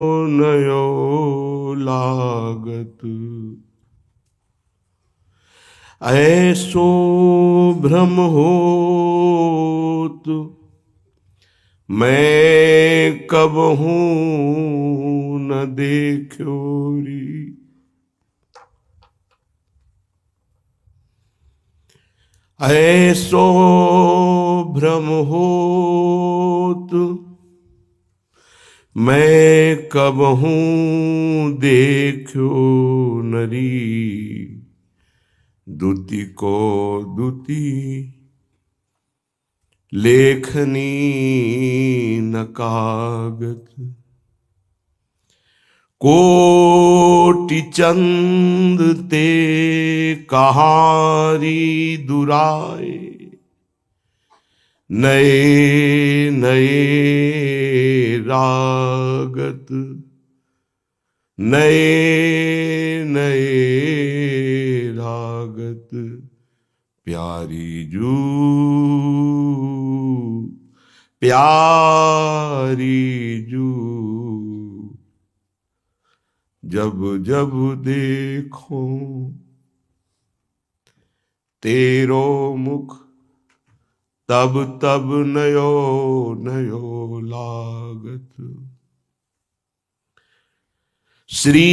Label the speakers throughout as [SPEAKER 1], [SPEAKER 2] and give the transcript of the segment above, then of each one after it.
[SPEAKER 1] नयो लागत। ऐसो भ्रम होत मैं कब हूं न देखोरी। ऐसो भ्रम होत मैं कब हूं देखो नरी। दुति को दुति लेखनी न कागत। कोटि चंद ते कहारी दुराए। नए नए रागत। नए नए रागत। प्यारी जू प्यारी जू। जब जब देखो तेरो मुख तब तब नयो नयो लागत। श्री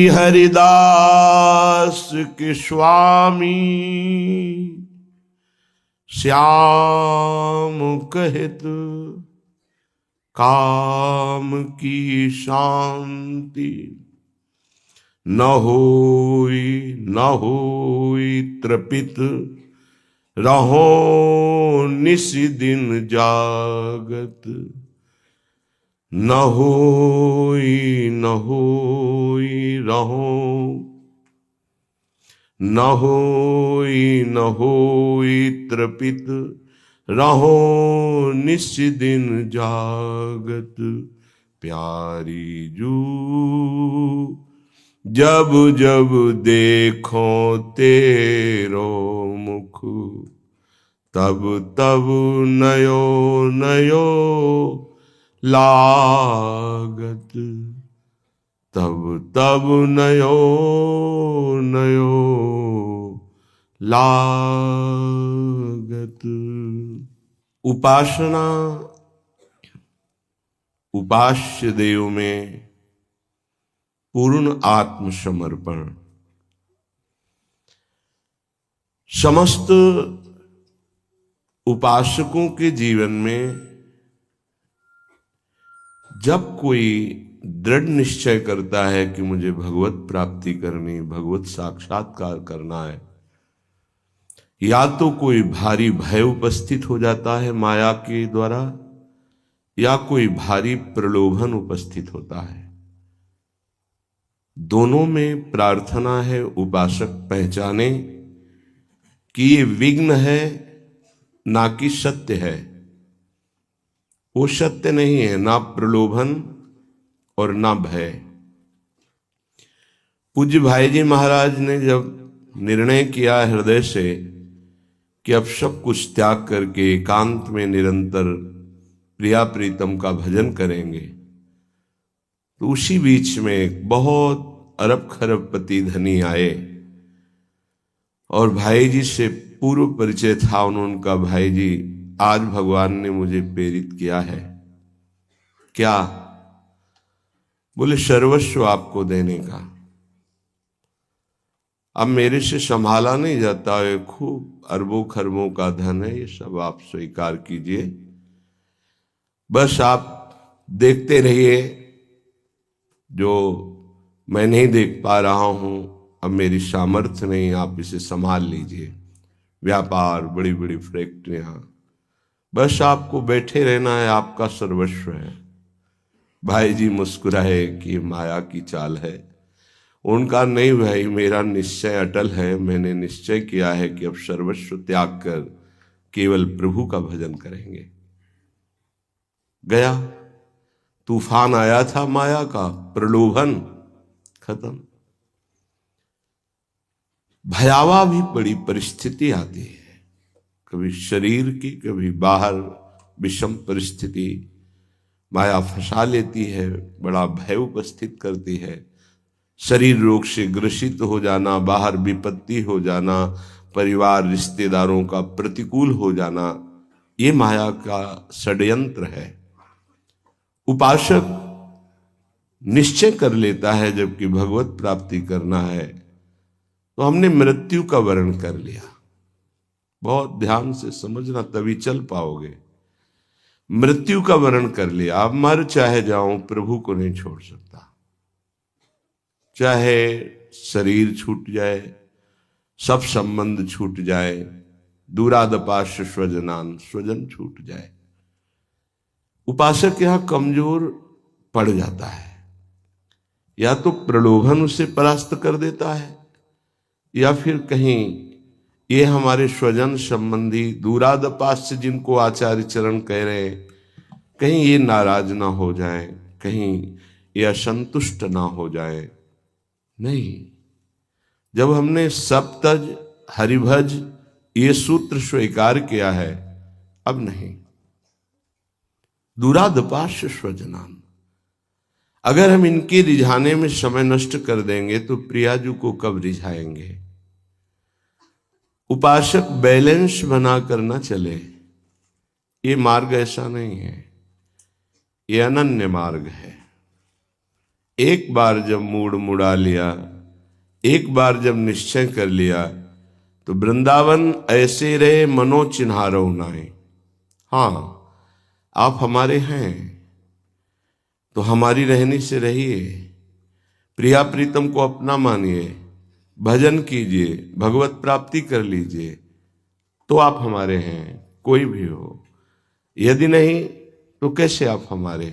[SPEAKER 1] हरिदास के स्वामी श्याम कहत काम की शांति। न होई त्रपित रहो निस दिन जागत। न होई रहो न होई त्रपित रहो निस दिन जागत। प्यारी जू जब जब देखो तेरो मुख तब तब नयो नयो लागत। तब तब नयो नयो लागत। उपासना उपास्य देव में पूर्ण आत्मसमर्पण समस्त उपासकों के जीवन में जब कोई दृढ़ निश्चय करता है कि मुझे भगवत प्राप्ति करनी, भगवत साक्षात्कार करना है, या तो कोई भारी भय उपस्थित हो जाता है माया के द्वारा, या कोई भारी प्रलोभन उपस्थित होता है। दोनों में प्रार्थना है उपासक पहचाने कि ये विघ्न है ना कि सत्य है। वो सत्य नहीं है, ना प्रलोभन और ना भय। पूज्य भाई जी महाराज ने जब निर्णय किया हृदय से कि अब सब कुछ त्याग करके एकांत में निरंतर प्रिया प्रीतम का भजन करेंगे, तो उसी बीच में एक बहुत अरब खरबपति धनी आए और भाई जी से पूर्व परिचय था। उन्होंने कहा, भाई जी आज भगवान ने मुझे प्रेरित किया है। क्या? बोले सर्वस्व आपको देने का। अब मेरे से संभाला नहीं जाता है, खूब अरबों खरबों का धन है, ये सब आप स्वीकार कीजिए, बस आप देखते रहिए। जो मैं नहीं देख पा रहा हूं, अब मेरी सामर्थ्य नहीं, आप इसे संभाल लीजिए। व्यापार, बड़ी बड़ी फैक्ट्रियां, बस आपको बैठे रहना है, आपका सर्वस्व है। भाई जी मुस्कुराए कि माया की चाल है। उनका नहीं भाई, मेरा निश्चय अटल है। मैंने निश्चय किया है कि अब सर्वस्व त्याग कर केवल प्रभु का भजन करेंगे। गया, तूफान आया था माया का, प्रलोभन खत्म। भयावह भी बड़ी परिस्थिति आती है, कभी शरीर की, कभी बाहर विषम परिस्थिति, माया फंसा लेती है, बड़ा भय उपस्थित करती है। शरीर रोग से ग्रसित हो जाना, बाहर विपत्ति हो जाना, परिवार रिश्तेदारों का प्रतिकूल हो जाना, ये माया का षड्यंत्र है। उपासक निश्चय कर लेता है जबकि भगवत प्राप्ति करना है तो हमने मृत्यु का वर्ण कर लिया। बहुत ध्यान से समझना, तभी चल पाओगे। मृत्यु का वर्ण कर लिया, अब मर चाहे जाऊं, प्रभु को नहीं छोड़ सकता। चाहे शरीर छूट जाए, सब संबंध छूट जाए, दूरादपाश स्वजनान, स्वजन छूट जाए, उपासक यहां कमजोर पड़ जाता है। या तो प्रलोभन उसे परास्त कर देता है, या फिर कहीं ये हमारे स्वजन संबंधी दूरादपाश जिनको आचार्य चरण कह रहे हैं, कहीं ये नाराज ना हो जाए, कहीं ये असंतुष्ट ना हो जाए। नहीं, जब हमने सप्तज हरिभज ये सूत्र स्वीकार किया है, अब नहीं। दूरादपाश स्वजनान, अगर हम इनके रिझाने में समय नष्ट कर देंगे तो प्रियाजू को कब रिझाएंगे। उपासक बैलेंस बना कर ना चले, ये मार्ग ऐसा नहीं है, ये अनन्य मार्ग है। एक बार जब मूड मुड़ा लिया, एक बार जब निश्चय कर लिया, तो वृंदावन ऐसे रहे मनो चिन्हारो नाए। हाँ, आप हमारे हैं तो हमारी रहनी से रहिए, प्रिया प्रीतम को अपना मानिए, भजन कीजिए, भगवत प्राप्ति कर लीजिए, तो आप हमारे हैं, कोई भी हो। यदि नहीं तो कैसे आप हमारे।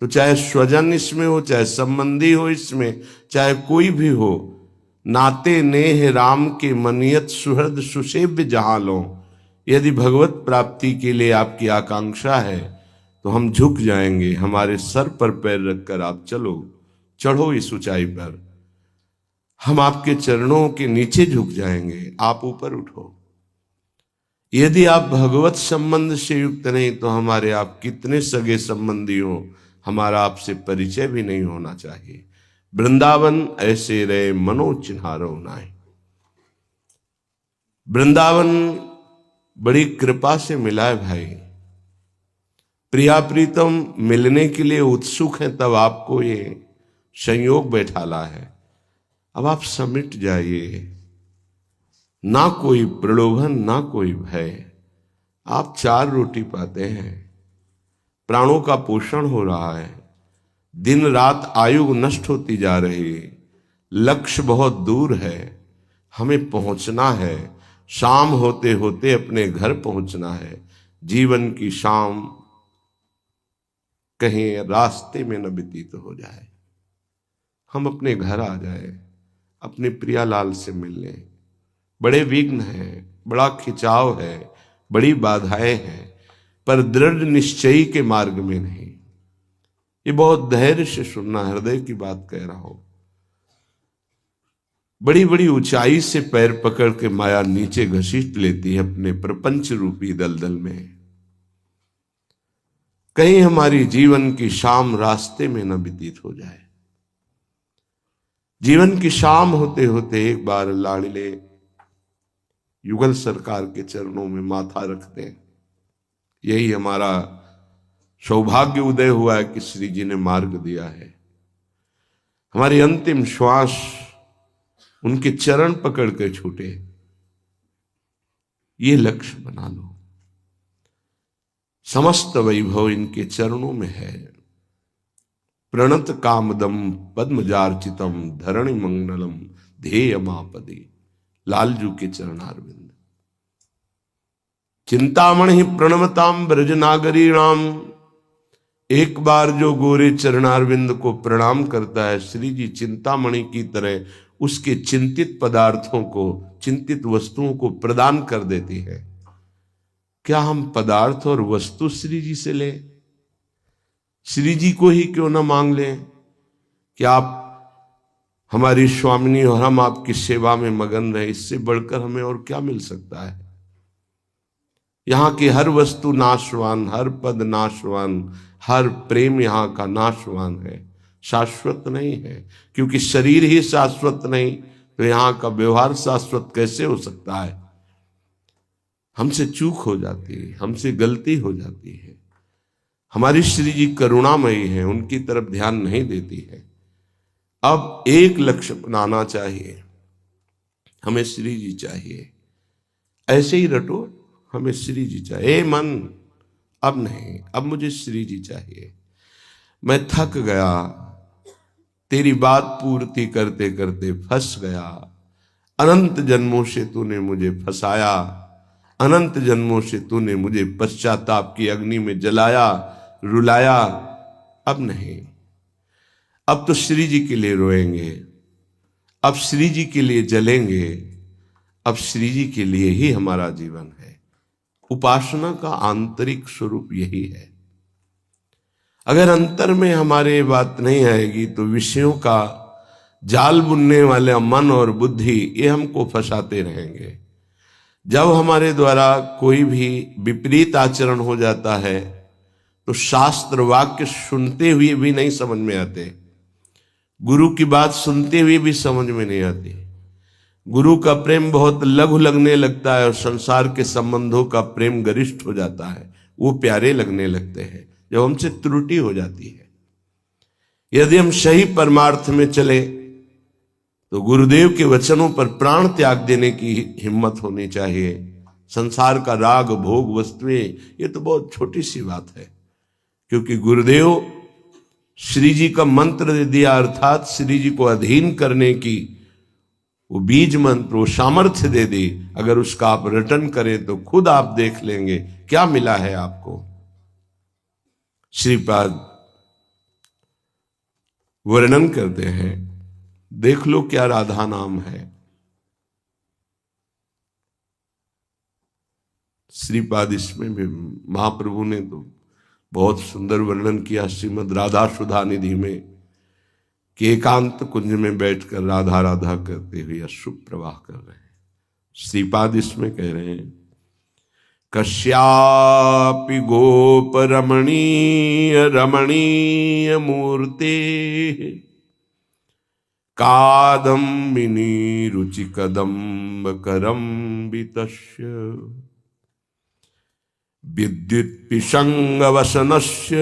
[SPEAKER 1] तो चाहे स्वजन इसमें हो, चाहे संबंधी हो इसमें, चाहे कोई भी हो, नाते नेह राम के मनियत सुहृद सुसेव्य जहां लो। यदि भगवत प्राप्ति के लिए आपकी आकांक्षा है तो हम झुक जाएंगे, हमारे सर पर पैर रखकर आप चलो, चढ़ो इस ऊंचाई पर, हम आपके चरणों के नीचे झुक जाएंगे, आप ऊपर उठो। यदि आप भगवत संबंध से युक्त नहीं तो हमारे आप कितने सगे संबंधी हो, हमारा आपसे परिचय भी नहीं होना चाहिए। वृंदावन ऐसे रहे मनो चिन्हारो नाए। वृंदावन बड़ी कृपा से मिला है भाई। प्रिया प्रीतम मिलने के लिए उत्सुक है, तब आपको ये संयोग बैठाला है। अब आप समिट जाइए, ना कोई प्रलोभन, ना कोई भय। आप 4 रोटी पाते हैं, प्राणों का पोषण हो रहा है, दिन रात आयु नष्ट होती जा रही है, लक्ष्य बहुत दूर है, हमें पहुंचना है, शाम होते होते अपने घर पहुंचना है। जीवन की शाम कहीं रास्ते में न व्यतीत हो जाए, हम अपने घर आ जाए, अपने प्रियालाल से मिलने। बड़े विघ्न हैं, बड़ा खिंचाव है, बड़ी बाधाएं हैं, पर दृढ़ निश्चयी के मार्ग में नहीं। ये बहुत धैर्य से सुनना, हृदय की बात कह रहा हूं। बड़ी बड़ी ऊंचाई से पैर पकड़ के माया नीचे घसीट लेती है अपने प्रपंच रूपी दलदल में। कहीं हमारी जीवन की शाम रास्ते में न व्यतीत हो जाए। जीवन की शाम होते होते एक बार लाडले युगल सरकार के चरणों में माथा रख दें। यही हमारा सौभाग्य उदय हुआ है कि श्री जी ने मार्ग दिया है। हमारी अंतिम श्वास उनके चरण पकड़ कर छूटे, ये लक्ष्य बना लो। समस्त वैभव इनके चरणों में है। प्रणत कामदम पद्मजार्चितम धरणि मंगलम ध्येय मापदे। लालजू के चरणारविंद। चिंतामणि प्रणमताम ब्रजनागरीणाम। एक बार जो गोरे चरणारविंद को प्रणाम करता है, श्री जी चिंतामणि की तरह उसके चिंतित पदार्थों को, चिंतित वस्तुओं को प्रदान कर देती है। क्या हम पदार्थ और वस्तु श्री जी से लें? श्री जी को ही क्यों ना मांग लें कि आप हमारी स्वामिनी और हम आपकी सेवा में मगन रहे। इससे बढ़कर हमें और क्या मिल सकता है। यहाँ की हर वस्तु नाशवान, हर पद नाशवान, हर प्रेम यहाँ का नाशवान है, शाश्वत नहीं है। क्योंकि शरीर ही शाश्वत नहीं तो यहाँ का व्यवहार शाश्वत कैसे हो सकता है। हमसे चूक हो जाती है, हमसे गलती हो जाती है। हमारी श्री जी करुणामयी है, उनकी तरफ ध्यान नहीं देती है। अब एक लक्ष्य बनाना चाहिए, हमें श्री जी चाहिए। ऐसे ही रटो, हमें श्री जी चाहिए। ए मन, अब नहीं, अब मुझे श्री जी चाहिए। मैं थक गया, तेरी बात पूर्ति करते करते फंस गया। अनंत जन्मों से तूने मुझे फंसाया, अनंत जन्मों से तूने मुझे पश्चाताप की अग्नि में जलाया, रुलाया। अब नहीं, अब तो श्री जी के लिए रोएंगे, अब श्री जी के लिए जलेंगे, अब श्री जी के लिए ही हमारा जीवन है। उपासना का आंतरिक स्वरूप यही है। अगर अंतर में हमारे बात नहीं आएगी तो विषयों का जाल बुनने वाले मन और बुद्धि ये हमको फंसाते रहेंगे। जब हमारे द्वारा कोई भी विपरीत आचरण हो जाता है तो शास्त्र वाक्य सुनते हुए भी नहीं समझ में आते, गुरु की बात सुनते हुए भी समझ में नहीं आती। गुरु का प्रेम बहुत लघु लगने लगता है और संसार के संबंधों का प्रेम गरिष्ठ हो जाता है, वो प्यारे लगने लगते हैं जब हमसे त्रुटि हो जाती है। यदि हम सही परमार्थ में चले तो गुरुदेव के वचनों पर प्राण त्याग देने की हिम्मत होनी चाहिए। संसार का राग भोग वस्तुएं ये तो बहुत छोटी सी बात है, क्योंकि गुरुदेव श्री जी का मंत्र दे दिया, अर्थात श्री जी को अधीन करने की वो बीज मंत्र, वो सामर्थ्य दे दी। अगर उसका आप रटन करें तो खुद आप देख लेंगे क्या मिला है आपको। श्रीपाद वर्णन करते हैं, देख लो क्या राधा नाम है। श्रीपाद इसमें भी महाप्रभु ने तो बहुत सुंदर वर्णन किया श्रीमद् राधा सुधा निधि में, कि एकांत कुंज में बैठकर राधा राधा करते हुए अशुभ प्रवाह कर रहे हैं। श्रीपाद इसमें कह रहे हैं, कश्यापि गोप रमणीय रमणीय मूर्ते कादम्बिनी रुचि कदम्ब करम्बितस्य विद्युत पिशंग वसनस्य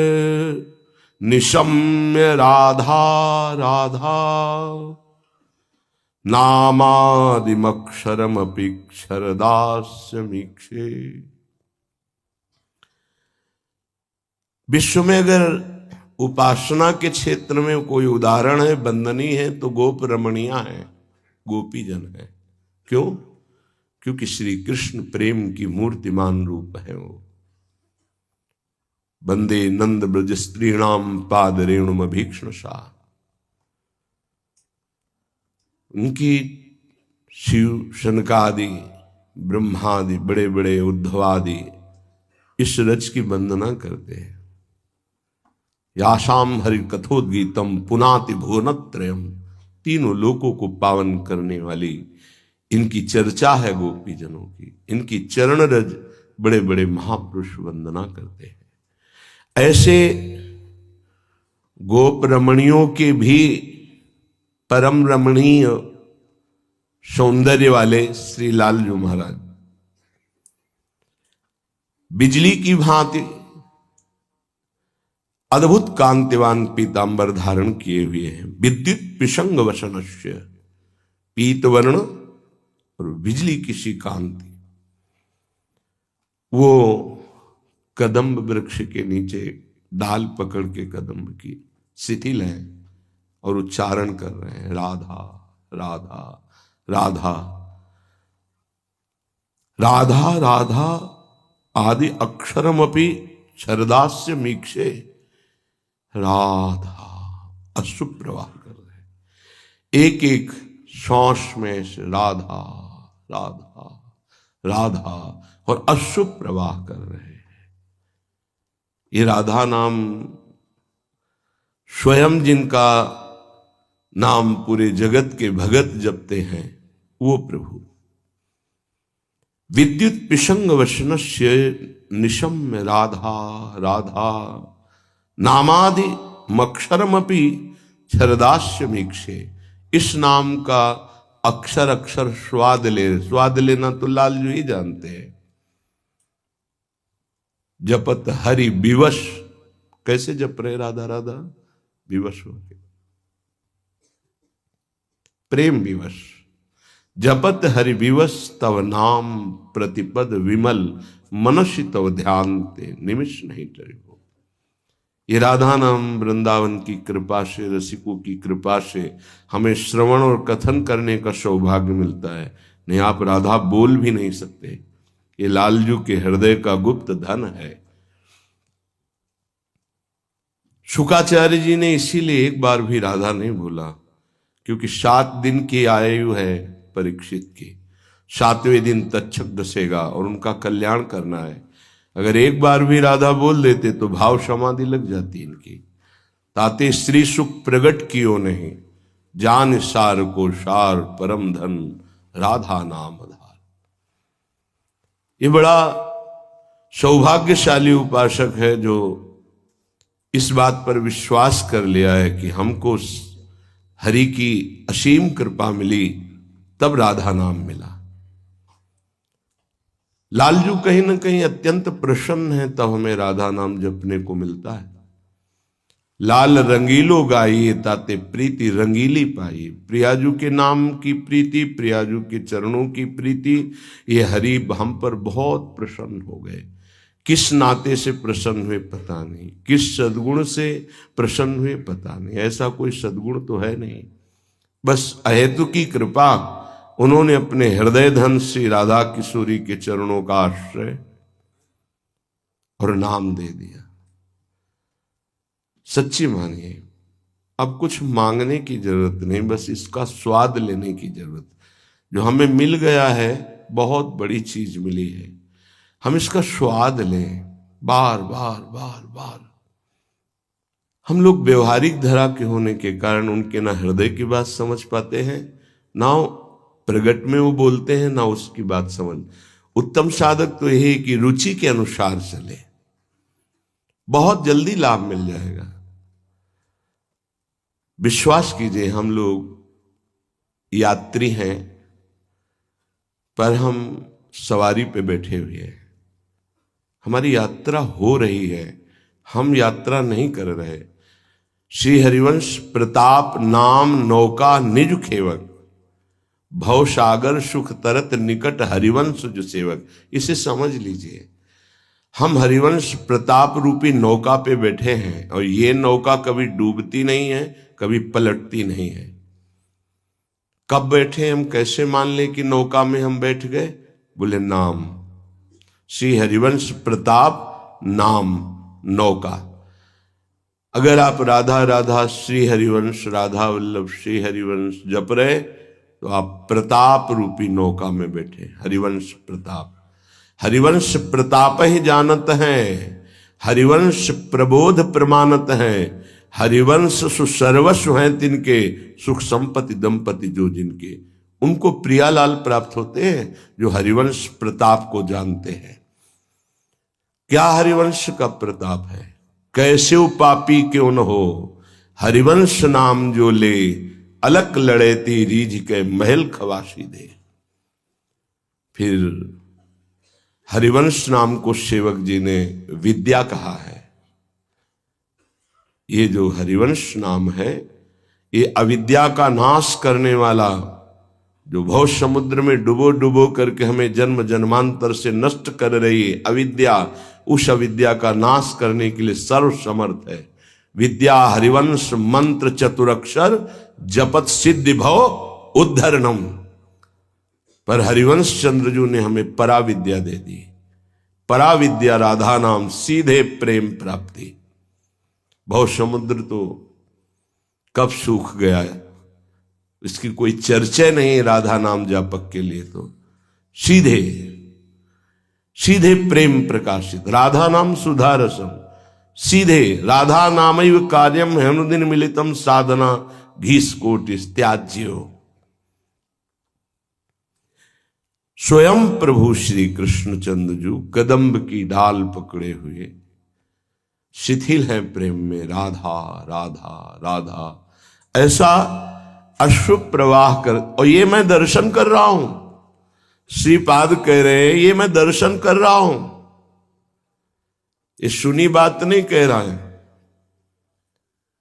[SPEAKER 1] निशम्य राधा राधा नामादिमक्षरमपि क्षरदास्यमीक्षे। विश्व में अगर उपासना के क्षेत्र में कोई उदाहरण है, बंदनी है, तो गोप रमणिया है, गोपी जन है। क्यों? क्योंकि श्री कृष्ण प्रेम की मूर्तिमान रूप है वो। वंदे नंद ब्रज स्त्रीणाम पाद रेणुम भीक्ष्णसा। उनकी शिव शनकादि ब्रह्मादि बड़े बड़े उद्धवादि इस रच की वंदना करते हैं। याशाम हरि कथोद्गीतम पुनाति भुवनत्रयम, तीनों लोकों को पावन करने वाली इनकी चर्चा है गोपी जनों की। इनकी चरण रज बड़े बड़े महापुरुष वंदना करते हैं। ऐसे गोप रमणियों के भी परम रमणीय सौंदर्य वाले श्री लालजू महाराज बिजली की भांति अद्भुत कांतिवान पीतांबर धारण किए हुए हैं। विद्युत पिशंग वसनस्य, पीत वर्ण और बिजली की सी कांति। वो कदम्ब वृक्ष के नीचे डाल पकड़ के कदम्ब की शिथिल है और उच्चारण कर रहे हैं, राधा राधा राधा राधा राधा आदि अक्षरमपि क्षरदास्य मीक्षे। राधा अशुभ प्रवाह कर रहे हैं, एक एक श्वास में से राधा राधा राधा और अशुभ प्रवाह कर रहे हैं। ये राधा नाम स्वयं जिनका नाम पूरे जगत के भगत जपते हैं वो प्रभु। विद्युत पिशंग वशनस्य निशम्य राधा राधा नामादि मक्षरमपि छरदास्य मीक्षे। इस नाम का अक्षर अक्षर स्वाद लेना तो लालजू ही जानते हैं। जपत हरि विवश, कैसे जप रहे राधा राधा? विवश हो गए, प्रेम विवश। जपत हरि विवश तव नाम प्रतिपद विमल, मनुष्य तव ध्यान ते निमिष नहीं टरे हो। ये राधा नाम वृंदावन की कृपा से, रसिकों की कृपा से हमें श्रवण और कथन करने का सौभाग्य मिलता है। नहीं आप राधा बोल भी नहीं सकते। ये लालजू के हृदय का गुप्त धन है। शुकाचार्य जी ने इसीलिए एक बार भी राधा नहीं भूला, क्योंकि 7 दिन की आयु है परीक्षित की। 7वें दिन तक्षक डसेगा और उनका कल्याण करना है। अगर एक बार भी राधा बोल देते तो भाव समाधि लग जाती इनकी। ताते स्त्री सुख प्रगट कियो नहीं, जान सार को सार परम धन राधा नाम आधार। ये बड़ा सौभाग्यशाली उपासक है जो इस बात पर विश्वास कर लिया है कि हमको हरि की असीम कृपा मिली तब राधा नाम मिला। लालजू कहीं ना कहीं अत्यंत प्रसन्न है तब हमें राधा नाम जपने को मिलता है। लाल रंगीलो गाइए ताते प्रीति रंगीली पाई। प्रियाजू के नाम की प्रीति, प्रियाजू के चरणों की प्रीति, ये हरि हम पर बहुत प्रसन्न हो गए। किस नाते से प्रसन्न हुए पता नहीं, किस सद्गुण से प्रसन्न हुए पता नहीं। ऐसा कोई सद्गुण तो है नहीं, बस अहेतु की कृपा। उन्होंने अपने हृदय धन से राधा किशोरी के चरणों का आश्रय और नाम दे दिया। सच्ची मानिए, अब कुछ मांगने की जरूरत नहीं, बस इसका स्वाद लेने की जरूरत। जो हमें मिल गया है बहुत बड़ी चीज मिली है, हम इसका स्वाद लें बार बार बार बार। हम लोग व्यवहारिक धरा के होने के कारण उनके ना हृदय की बात समझ पाते हैं, ना प्रगट में वो बोलते हैं, ना उसकी बात समझ। उत्तम साधक तो यही कि रुचि के अनुसार चले, बहुत जल्दी लाभ मिल जाएगा। विश्वास कीजिए, हम लोग यात्री हैं पर हम सवारी पे बैठे हुए हैं। हमारी यात्रा हो रही है, हम यात्रा नहीं कर रहे। श्री हरिवंश प्रताप नाम नौका निज खेवक, भव सागर सुख तरत निकट हरिवंश जो सेवक। इसे समझ लीजिए, हम हरिवंश प्रताप रूपी नौका पे बैठे हैं और ये नौका कभी डूबती नहीं है, कभी पलटती नहीं है। कब बैठे हम कैसे मान ले कि नौका में हम बैठ गए? बोले नाम, श्री हरिवंश प्रताप नाम नौका। अगर आप राधा राधा श्री हरिवंश राधा वल्लभ श्री हरिवंश जप रहे तो आप प्रताप रूपी नौका में बैठे। हरिवंश प्रताप, हरिवंश प्रताप ही जानत हैं, हरिवंश प्रबोध प्रमाणत हैं। हरिवंश सुसर्वस्व हैं तिनके, सुख संपत्ति दंपति जो जिनके। उनको प्रियालाल प्राप्त होते हैं जो हरिवंश प्रताप को जानते हैं। क्या हरिवंश का प्रताप है? कैसे पापी क्यों न हो, हरिवंश नाम जो ले, अलक लड़ेती रीझ के महल खवासी दे। फिर हरिवंश नाम को सेवक जी ने विद्या कहा है। ये जो हरिवंश नाम है, ये अविद्या का नाश करने वाला, जो भव समुद्र में डुबो डुबो करके हमें जन्म जन्मांतर से नष्ट कर रही है अविद्या, उस अविद्या का नाश करने के लिए सर्व समर्थ है। विद्या हरिवंश मंत्र चतुरक्षर, जपत सिद्धि भव उद्धरणम। पर हरिवंश चंद्रजू ने हमें पराविद्या दे दी। पराविद्या राधा नाम, सीधे प्रेम प्राप्ति। भव समुद्र तो कब सूख गया है, इसकी कोई चर्चा नहीं राधा नाम जापक के लिए। तो सीधे सीधे प्रेम प्रकाशित राधा नाम सुधा रसम, सीधे राधा नामैव कार्यम हेनुदिन मिलितम साधना घीस कोटि त्याज्यो। स्वयं प्रभु श्री कृष्णचंद्र जू कदम्ब की डाल पकड़े हुए शिथिल है प्रेम में, राधा राधा राधा, ऐसा अश्रु प्रवाह कर। और ये मैं दर्शन कर रहा हूं, श्रीपाद कह रहे हैं ये मैं दर्शन कर रहा हूं, ये सुनी बात नहीं कह रहा है,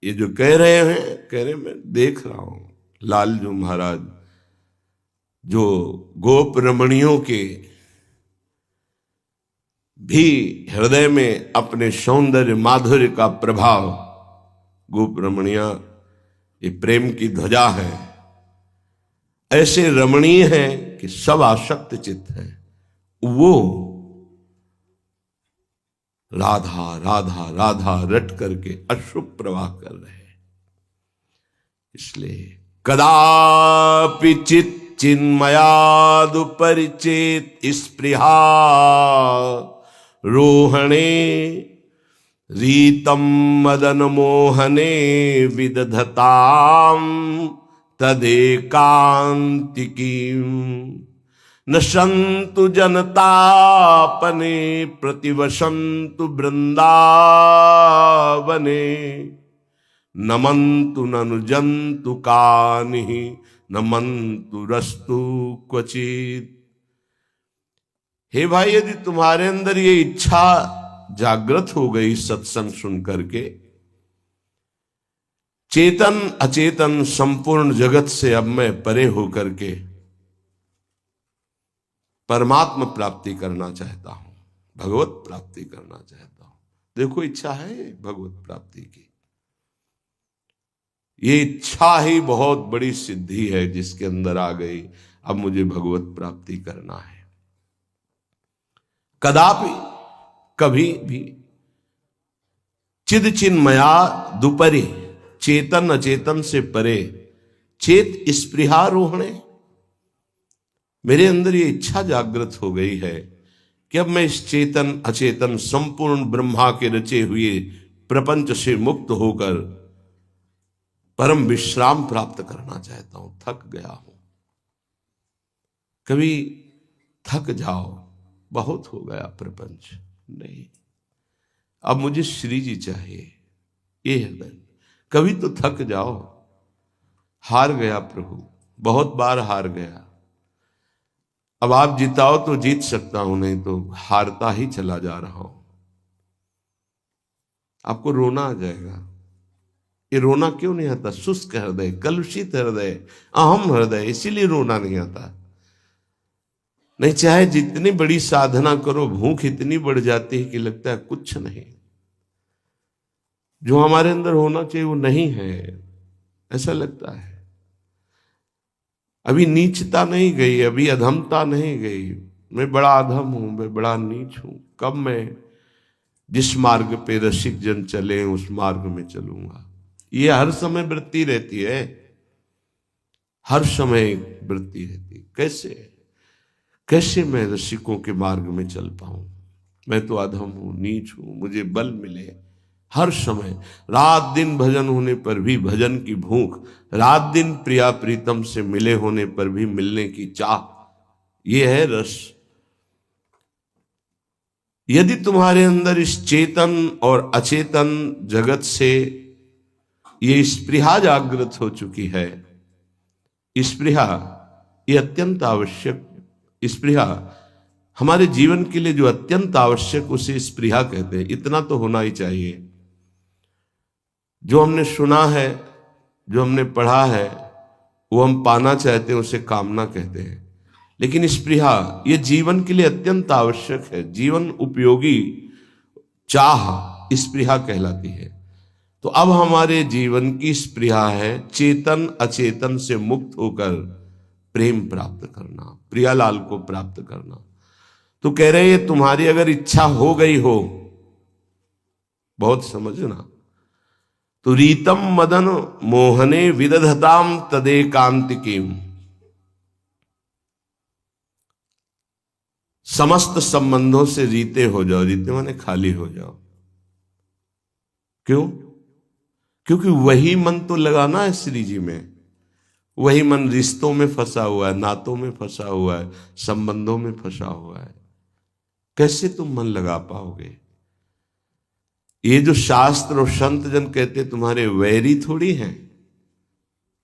[SPEAKER 1] ये जो कह रहे हैं कह रहे मैं देख रहा हूं। लालजू महाराज जो गोप रमणियों के भी हृदय में अपने सौंदर्य माधुर्य का प्रभाव, गोप रमणिया ये प्रेम की ध्वजा है, ऐसे रमणीय हैं कि सब आसक्त चित्त है, वो राधा राधा राधा रट करके अश्रु प्रवाह कर रहे हैं। इसलिए कदापि चित चिन्मयादुपरिचेत स्पृहा रोहणे रीतम मदन मोहने विदधताम तदेकांतिकीं न संतु जनतापने प्रतिवसंतु वृंदावने नमंतु ननुजंतु कानि नमंतु रस्तु क्वचित। हे भाई, यदि तुम्हारे अंदर ये इच्छा जागृत हो गई सत्संग सुन करके, चेतन अचेतन संपूर्ण जगत से अब मैं परे होकर के परमात्मा प्राप्ति करना चाहता हूं, भगवत प्राप्ति करना चाहता हूं। देखो इच्छा है भगवत प्राप्ति की, ये इच्छा ही बहुत बड़ी सिद्धि है जिसके अंदर आ गई। अब मुझे भगवत प्राप्ति करना है। कदापि कभी भी चिद चिन्मया दुपरे, चेतन अचेतन से परे, चेत स्पृहारोहणे, मेरे अंदर ये इच्छा जागृत हो गई है कि अब मैं इस चेतन अचेतन संपूर्ण ब्रह्मा के रचे हुए प्रपंच से मुक्त होकर परम विश्राम प्राप्त करना चाहता हूं। थक गया हूं। कभी थक जाओ, बहुत हो गया प्रपंच, नहीं, अब मुझे श्री जी चाहिए, ये है। कभी तो थक जाओ, हार गया प्रभु, बहुत बार हार गया, अब आप जिताओ तो जीत सकता हूं, नहीं तो हारता ही चला जा रहा हूं। आपको रोना आ जाएगा। ये रोना क्यों नहीं आता? शुष्क हृदय, कलुषित हृदय, अहम हृदय, इसीलिए रोना नहीं आता। नहीं, चाहे जितनी बड़ी साधना करो, भूख इतनी बढ़ जाती है कि लगता है कुछ नहीं, जो हमारे अंदर होना चाहिए वो नहीं है, ऐसा लगता है। अभी नीचता नहीं गई, अभी अधमता नहीं गई। मैं बड़ा अधम हूं, मैं बड़ा नीच हूं। कब मैं जिस मार्ग पे रसिक जन चले उस मार्ग में चलूंगा। ये हर समय वृत्ति रहती है, हर समय वृत्ति रहती है। कैसे मैं रसिकों के मार्ग में चल पाऊं? मैं तो अधम हूं, नीच हूं, मुझे बल मिले। हर समय रात दिन भजन होने पर भी भजन की भूख, रात दिन प्रिया प्रीतम से मिले होने पर भी मिलने की चाह, ये है रस। यदि तुम्हारे अंदर इस चेतन और अचेतन जगत से ये स्पृहा जागृत हो चुकी है, स्पृहा ये अत्यंत आवश्यक, स्पृहा हमारे जीवन के लिए जो अत्यंत आवश्यक, उसे स्पृहा कहते हैं। इतना तो होना ही चाहिए। जो हमने सुना है, जो हमने पढ़ा है, वो हम पाना चाहते हैं, उसे कामना कहते हैं। लेकिन स्पृहा ये जीवन के लिए अत्यंत आवश्यक है, जीवन उपयोगी चाह स्पृहा कहलाती है। तो अब हमारे जीवन की स्पृहा है चेतन अचेतन से मुक्त होकर प्रेम प्राप्त करना, प्रियालाल को प्राप्त करना। तो कह रहे हैं तुम्हारी अगर इच्छा हो गई हो, बहुत समझना, तो रीतम मदन मोहने विदधताम तदेकांतिकीम, समस्त संबंधों से रीते हो जाओ। रीते माने खाली हो जाओ। क्यों? क्योंकि वही मन तो लगाना है श्री जी में, वही मन रिश्तों में फंसा हुआ है, नातों में फंसा हुआ है, संबंधों में फंसा हुआ है। कैसे तुम मन लगा पाओगे? ये जो शास्त्र और संत जन कहते तुम्हारे वैरी थोड़ी हैं,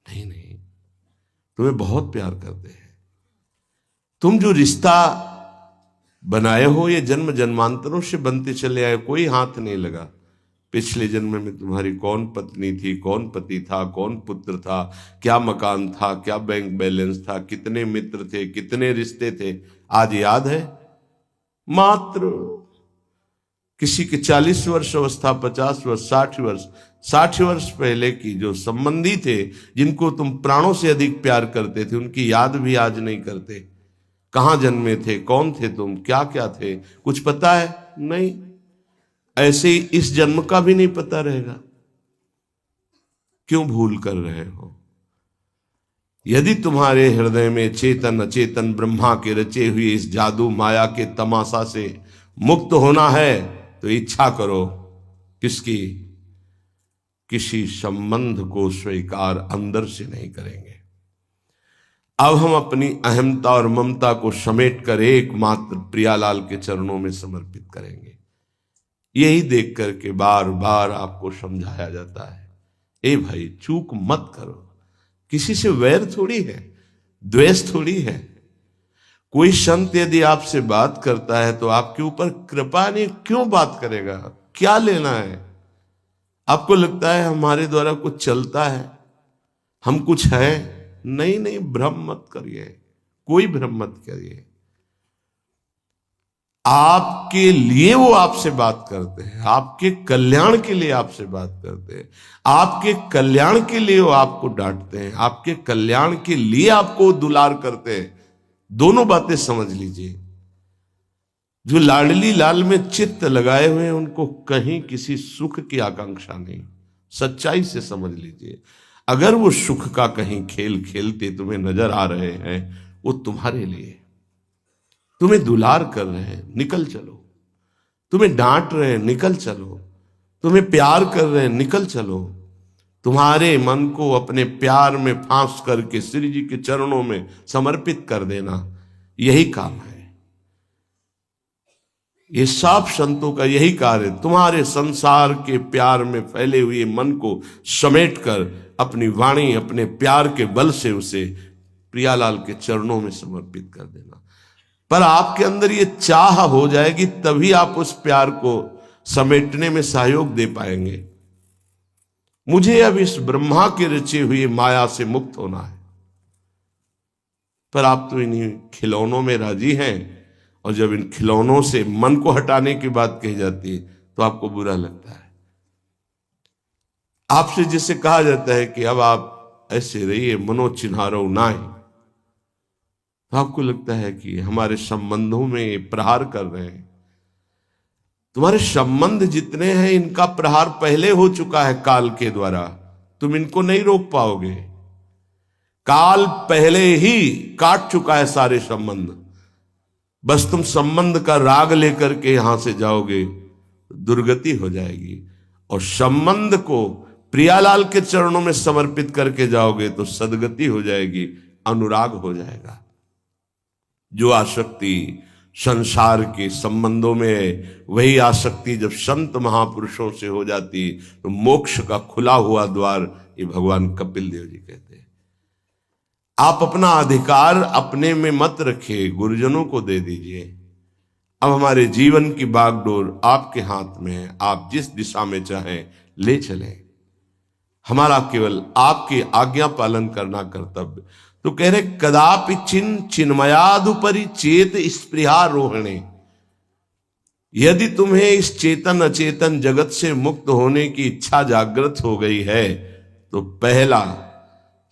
[SPEAKER 1] नहीं नहीं, तुम्हें बहुत प्यार करते हैं। तुम जो रिश्ता बनाए हो ये जन्म जन्मांतरों से बनते चले आए, कोई हाथ नहीं लगा। पिछले जन्म में तुम्हारी कौन पत्नी थी, कौन पति था, कौन पुत्र था, क्या मकान था, क्या बैंक बैलेंस था, कितने मित्र थे, कितने रिश्ते थे, आज याद है? मात्र किसी के 40 वर्ष अवस्था, 50 वर्ष, 60 वर्ष पहले की जो संबंधी थे, जिनको तुम प्राणों से अधिक प्यार करते थे, उनकी याद भी आज नहीं करते। कहां जन्मे थे, कौन थे तुम, क्या क्या थे, कुछ पता है? नहीं। ऐसे ही इस जन्म का भी नहीं पता रहेगा। क्यों भूल कर रहे हो? यदि तुम्हारे हृदय में चेतन अचेतन ब्रह्मा के रचे हुए इस जादू माया के तमाशा से मुक्त होना है तो इच्छा करो। किसकी? किसी संबंध को स्वीकार अंदर से नहीं करेंगे। अब हम अपनी अहमता और ममता को समेट कर एकमात्र प्रियालाल के चरणों में समर्पित करेंगे। यही देख करके बार बार आपको समझाया जाता है, ए भाई चूक मत करो। किसी से वैर थोड़ी है, द्वेष थोड़ी है। कोई संत यदि आपसे बात करता है तो आपके ऊपर कृपा नहीं, क्यों बात करेगा? क्या लेना है? आपको लगता है हमारे द्वारा कुछ चलता है, हम कुछ है? नहीं नहीं, भ्रम मत करिए, कोई भ्रम मत करिए। आपके लिए वो आपसे बात करते हैं, आपके कल्याण के लिए आपसे बात करते हैं, आपके कल्याण के लिए वो आपको डांटते हैं, आपके कल्याण के लिए आपको दुलार करते हैं। दोनों बातें समझ लीजिए। जो लाडली लाल में चित्त लगाए हुए हैं उनको कहीं किसी सुख की आकांक्षा नहीं। सच्चाई से समझ लीजिए। अगर वो सुख का कहीं खेल खेलते तुम्हें नजर आ रहे हैं, वो तुम्हारे लिए, तुम्हें दुलार कर रहे हैं, निकल चलो। तुम्हें डांट रहे हैं, निकल चलो। तुम्हें प्यार कर रहे हैं, निकल चलो। तुम्हारे मन को अपने प्यार में फांस करके श्री जी के चरणों में समर्पित कर देना, यही काम है। ये सब संतों का यही कार्य है। तुम्हारे संसार के प्यार में फैले हुए मन को समेट कर अपनी वाणी, अपने प्यार के बल से उसे प्रियालाल के चरणों में समर्पित कर देना। पर आपके अंदर ये चाह हो जाएगी, तभी आप उस प्यार को समेटने में सहयोग दे पाएंगे। मुझे अब इस ब्रह्मा के रचे हुए माया से मुक्त होना है। पर आप तो इन्हीं खिलौनों में राजी हैं, और जब इन खिलौनों से मन को हटाने की बात कही जाती है तो आपको बुरा लगता है। आपसे जिसे कहा जाता है कि अब आप ऐसे रहिए, मनो चिन्हारो नाय, तो आपको लगता है कि हमारे संबंधों में प्रहार कर रहे हैं। तुम्हारे संबंध जितने हैं इनका प्रहार पहले हो चुका है काल के द्वारा, तुम इनको नहीं रोक पाओगे। काल पहले ही काट चुका है सारे संबंध। बस तुम संबंध का राग लेकर के यहां से जाओगे, दुर्गति हो जाएगी। और संबंध को प्रियालाल के चरणों में समर्पित करके जाओगे तो सदगति हो जाएगी, अनुराग हो जाएगा। जो आसक्ति संसार के संबंधों में है, वही आसक्ति जब संत महापुरुषों से हो जाती तो मोक्ष का खुला हुआ द्वार, ये भगवान कपिल देव जी कहते हैं। आप अपना अधिकार अपने में मत रखिए, गुरुजनों को दे दीजिए। अब हमारे जीवन की बागडोर आपके हाथ में है, आप जिस दिशा में चाहें ले चलें। हमारा केवल आपकी आज्ञा पालन करना कर्तव्य। तो कह रहे कदापि चिन्मयादुपरि चेत स्पृहा रोहिणे। यदि तुम्हें इस चेतन अचेतन जगत से मुक्त होने की इच्छा जागृत हो गई है तो पहला,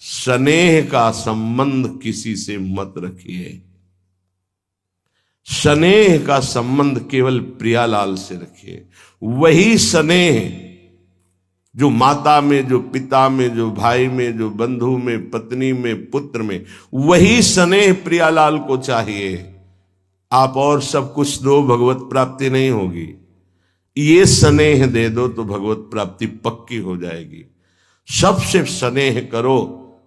[SPEAKER 1] स्नेह का संबंध किसी से मत रखिए। स्नेह का संबंध केवल प्रियालाल से रखिए। वही स्नेह जो माता में, जो पिता में, जो भाई में, जो बंधु में, पत्नी में, पुत्र में, वही स्नेह प्रियालाल को चाहिए। आप और सब कुछ दो, भगवत प्राप्ति नहीं होगी। ये स्नेह दे दो तो भगवत प्राप्ति पक्की हो जाएगी। सबसे स्नेह करो,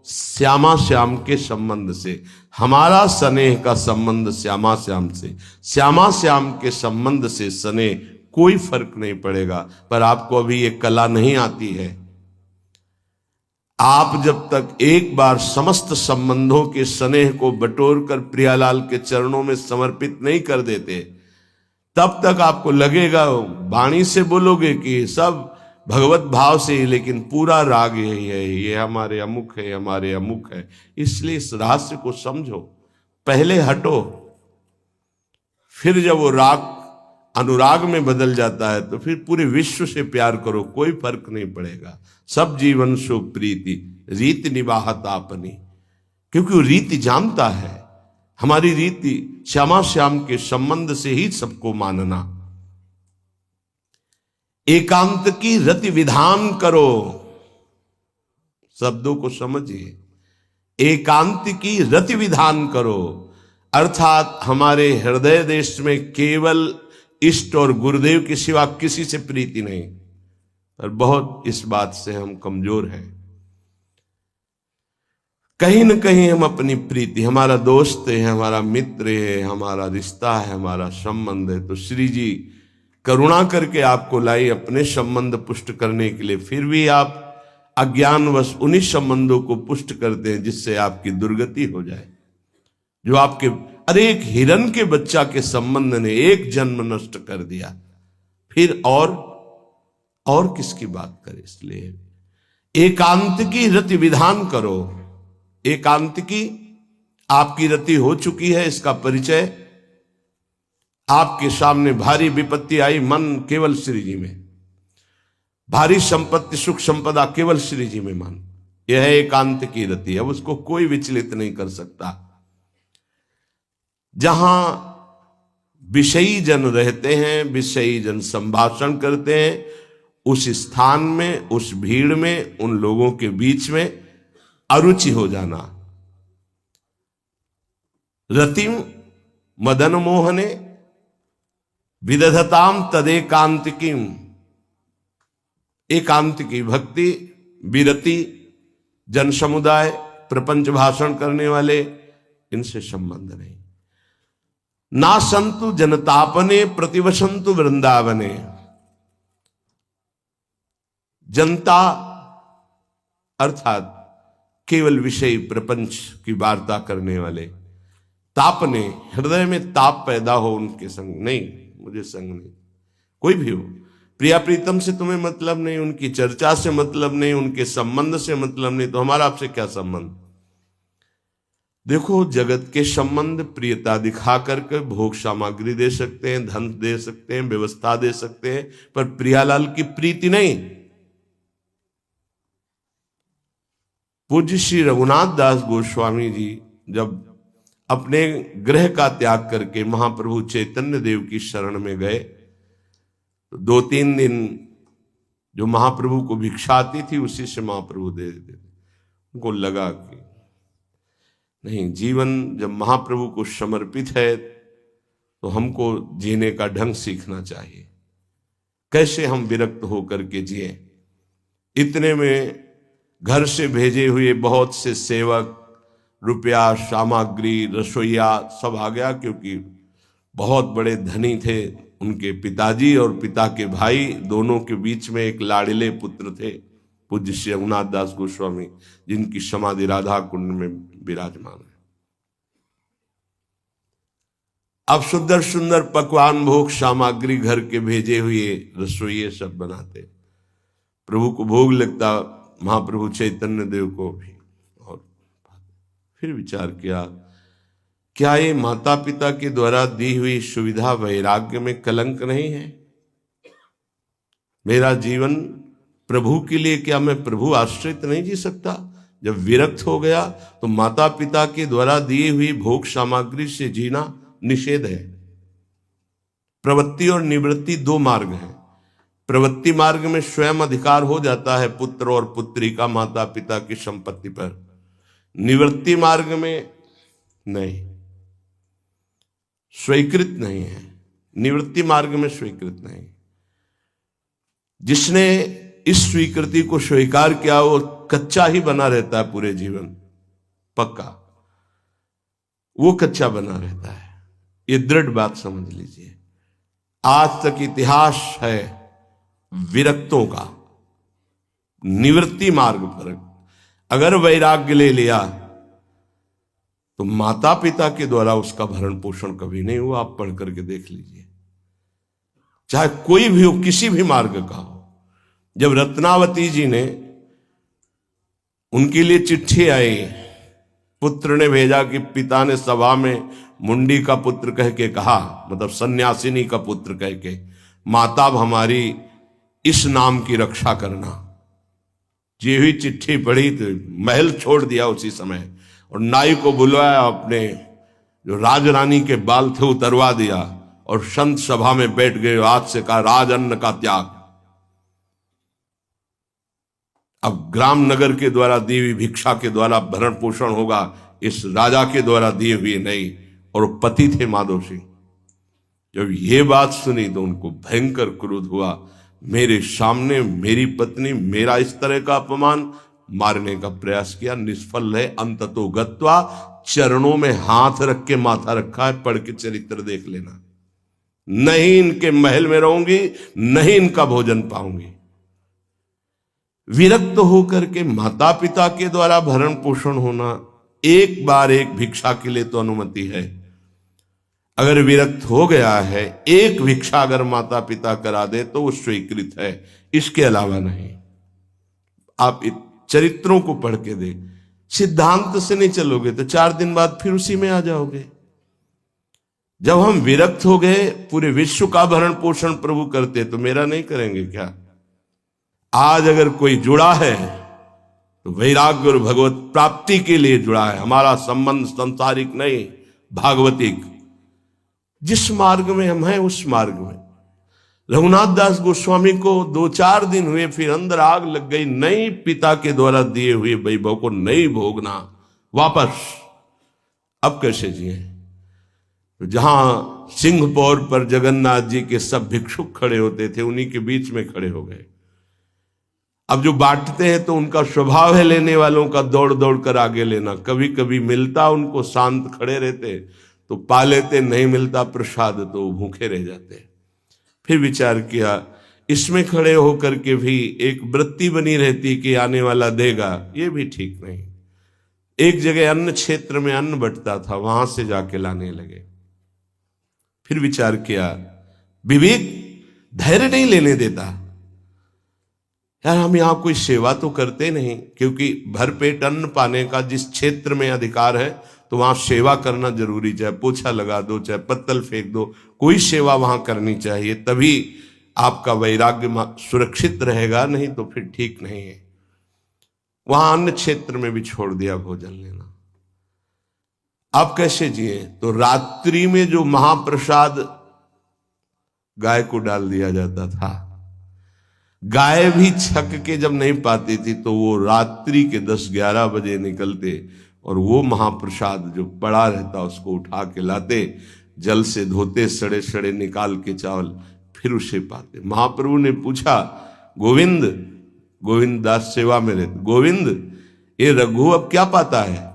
[SPEAKER 1] श्यामा श्याम के संबंध से। हमारा स्नेह का संबंध श्यामा श्याम से, श्यामा श्याम के संबंध से स्नेह कोई फर्क नहीं पड़ेगा। पर आपको अभी ये कला नहीं आती है। आप जब तक एक बार समस्त संबंधों के स्नेह को बटोर कर प्रियालाल के चरणों में समर्पित नहीं कर देते, तब तक आपको लगेगा, वाणी से बोलोगे कि सब भगवत भाव से, लेकिन पूरा राग यही है, ये हमारे अमुक है, हमारे अमुक है। इसलिए इस रहस्य को समझो, पहले हटो, फिर जब वो राग अनुराग में बदल जाता है तो फिर पूरे विश्व से प्यार करो, कोई फर्क नहीं पड़ेगा। सब जीवन सो प्रीति रीत निभात आपनी, क्योंकि वो रीति जानता है। हमारी रीति श्यामा श्याम के संबंध से ही सबको मानना। एकांत की रति विधान करो, शब्दों को समझिए। एकांत की रति विधान करो, अर्थात हमारे हृदय देश में केवल इष्ट और गुरुदेव के सिवा किसी से प्रीति नहीं। और बहुत इस बात से हम कमजोर हैं। कहीं न कहीं हम अपनी प्रीति, हमारा दोस्त है, हमारा मित्र है, हमारा रिश्ता है, हमारा संबंध है, तो श्री जी करुणा करके आपको लाई अपने संबंध पुष्ट करने के लिए। फिर भी आप अज्ञानवश उन्हीं संबंधों को पुष्ट करते हैं जिससे आपकी दुर्गति हो जाए। जो आपके, अरे एक हिरन के बच्चा के संबंध ने एक जन्म नष्ट कर दिया, फिर और किसकी बात करें। इसलिए एकांत की रति विधान करो। एकांत की आपकी रति हो चुकी है, इसका परिचय। आपके सामने भारी विपत्ति आई, मन केवल श्री जी में, भारी संपत्ति सुख संपदा केवल श्री जी में मन, यह है एकांत की रति। अब उसको कोई विचलित नहीं कर सकता। जहां विषयी जन रहते हैं, विषयी जन संभाषण करते हैं, उस स्थान में, उस भीड़ में, उन लोगों के बीच में अरुचि हो जाना। रतिम मदन मोहने विदधताम तदेकांतिकीम। एकांत की भक्ति, विरति, जन समुदाय, प्रपंच भाषण करने वाले, इनसे संबंध नहीं। ना संतु जनतापने प्रतिवसंतु वृंदावने। जनता अर्थात केवल विषय प्रपंच की वार्ता करने वाले, तापने, हृदय में ताप पैदा हो उनके संग नहीं, मुझे संग नहीं। कोई भी हो, प्रिया प्रीतम से तुम्हें मतलब नहीं, उनकी चर्चा से मतलब नहीं, उनके संबंध से मतलब नहीं, तो हमारा आपसे क्या संबंध। देखो, जगत के संबंध प्रियता दिखा करके भोग सामग्री दे सकते हैं, धन दे सकते हैं, व्यवस्था दे सकते हैं, पर प्रियालाल की प्रीति नहीं। पूज्य श्री रघुनाथ दास गोस्वामी जी जब अपने गृह का त्याग करके महाप्रभु चैतन्य देव की शरण में गए, तो 2-3 दिन जो महाप्रभु को भिक्षा आती थी उसी से महाप्रभु दे देते। उनको लगा कि नहीं, जीवन जब महाप्रभु को समर्पित है तो हमको जीने का ढंग सीखना चाहिए। कैसे हम विरक्त होकर के जिए। इतने में घर से भेजे हुए बहुत से सेवक, रुपया, सामग्री, रसोईया सब आ गया, क्योंकि बहुत बड़े धनी थे उनके पिताजी, और पिता के भाई दोनों के बीच में एक लाड़िले पुत्र थे, पूज्य श्री रघुनाथ दास गोस्वामी, जिनकी समाधि राधा कुंड में विराजमान है। अब सुंदर सुंदर पकवान, भोग सामग्री घर के भेजे हुए रसोइये सब बनाते, प्रभु को भोग लगता, महाप्रभु चैतन्य देव को भी। और फिर विचार किया, क्या ये माता पिता के द्वारा दी हुई सुविधा वैराग्य में कलंक नहीं है। मेरा जीवन प्रभु के लिए, क्या मैं प्रभु आश्रित नहीं जी सकता। जब विरक्त हो गया तो माता पिता के द्वारा दी हुई भोग सामग्री से जीना निषेध है। प्रवृत्ति और निवृत्ति 2 मार्ग हैं। प्रवृत्ति मार्ग में स्वयं अधिकार हो जाता है पुत्र और पुत्री का माता पिता की संपत्ति पर, निवृत्ति मार्ग में नहीं, स्वीकृत नहीं है। निवृत्ति मार्ग में स्वीकृत नहीं। जिसने इस स्वीकृति को स्वीकार किया वो कच्चा ही बना रहता है पूरे जीवन, पक्का वो कच्चा बना रहता है। ये दृढ़ बात समझ लीजिए। आज तक इतिहास है विरक्तों का, निवृत्ति मार्ग पर अगर वैराग्य ले लिया तो माता पिता के द्वारा उसका भरण पोषण कभी नहीं हुआ। आप पढ़ करके देख लीजिए, चाहे कोई भी हो, किसी भी मार्ग का हो। जब रत्नावती जी ने, उनके लिए चिट्ठी आई, पुत्र ने भेजा कि पिता ने सभा में मुंडी का पुत्र कह के कहा, मतलब सन्यासिनी का पुत्र कह के, माता हमारी इस नाम की रक्षा करना। जी हुई चिट्ठी पढ़ी तो महल छोड़ दिया उसी समय और नाई को बुलवाया, अपने जो राजरानी के बाल थे उतरवा दिया और संत सभा में बैठ गए। आज से कहा राज अन्न का त्याग। अब ग्राम नगर के द्वारा दी हुई भिक्षा के द्वारा भरण पोषण होगा, इस राजा के द्वारा दिए हुए नहीं। और पति थे माधव सिंह। जब ये बात सुनी तो उनको भयंकर क्रोध हुआ। मेरे सामने मेरी पत्नी, मेरा इस तरह का अपमान, मारने का प्रयास किया, निष्फल है। अंततो गत्वा, चरणों में हाथ रख के माथा रखा है। पढ़ के चरित्र देख लेना। नहीं इनके महल में रहूंगी, नहीं इनका भोजन पाऊंगी। विरक्त होकर के माता पिता के द्वारा भरण पोषण होना, एक बार एक भिक्षा के लिए तो अनुमति है। अगर विरक्त हो गया है, एक भिक्षा अगर माता पिता करा दे तो वो स्वीकृत है, इसके अलावा नहीं। आप चरित्रों को पढ़ के देख, सिद्धांत से नहीं चलोगे तो 4 दिन बाद फिर उसी में आ जाओगे। जब हम विरक्त हो गए, पूरे विश्व का भरण पोषण प्रभु करते, तो मेरा नहीं करेंगे क्या? आज अगर कोई जुड़ा है तो वैराग्य और भगवत प्राप्ति के लिए जुड़ा है। हमारा संबंध संसारिक नहीं, भागवतिक। जिस मार्ग में हम हैं उस मार्ग में। रघुनाथ दास गोस्वामी को 2-4 दिन हुए, फिर अंदर आग लग गई। नहीं, पिता के द्वारा दिए हुए वैभव को नहीं भोगना, वापस। अब कैसे जिए? तो जहां सिंहपौर पर जगन्नाथ जी के सब भिक्षुक खड़े होते थे, उन्हीं के बीच में खड़े हो गए। अब जो बांटते हैं तो उनका स्वभाव है लेने वालों का दौड़ दौड़ कर आगे लेना। कभी कभी मिलता, उनको शांत खड़े रहते तो पा लेते, नहीं मिलता प्रसाद तो भूखे रह जाते। फिर विचार किया, इसमें खड़े होकर के भी एक वृत्ति बनी रहती कि आने वाला देगा, ये भी ठीक नहीं। एक जगह अन्न क्षेत्र में अन्न बंटता था, वहां से जाके लाने लगे। फिर विचार किया, विवेक धैर्य नहीं लेने देता। यार हम यहां कोई सेवा तो करते नहीं, क्योंकि भरपेट अन्न पाने का जिस क्षेत्र में अधिकार है तो वहां सेवा करना जरूरी। चाहे पोछा लगा दो, चाहे पत्तल फेंक दो, कोई सेवा वहां करनी चाहिए, तभी आपका वैराग्य सुरक्षित रहेगा, नहीं तो फिर ठीक नहीं है। वहां अन्य क्षेत्र में भी छोड़ दिया भोजन लेना। आप कैसे जिए? तो रात्रि में जो महाप्रसाद गाय को डाल दिया जाता था, गाय भी छक के जब नहीं पाती थी तो वो रात्रि के 10-11 बजे निकलते और वो महाप्रसाद जो पड़ा रहता उसको उठा के लाते, जल से धोते, सड़े सड़े निकाल के चावल, फिर उसे पाते। महाप्रभु ने पूछा, गोविंद, गोविंद दास सेवा में रहते, गोविंद ये रघु अब क्या पाता है?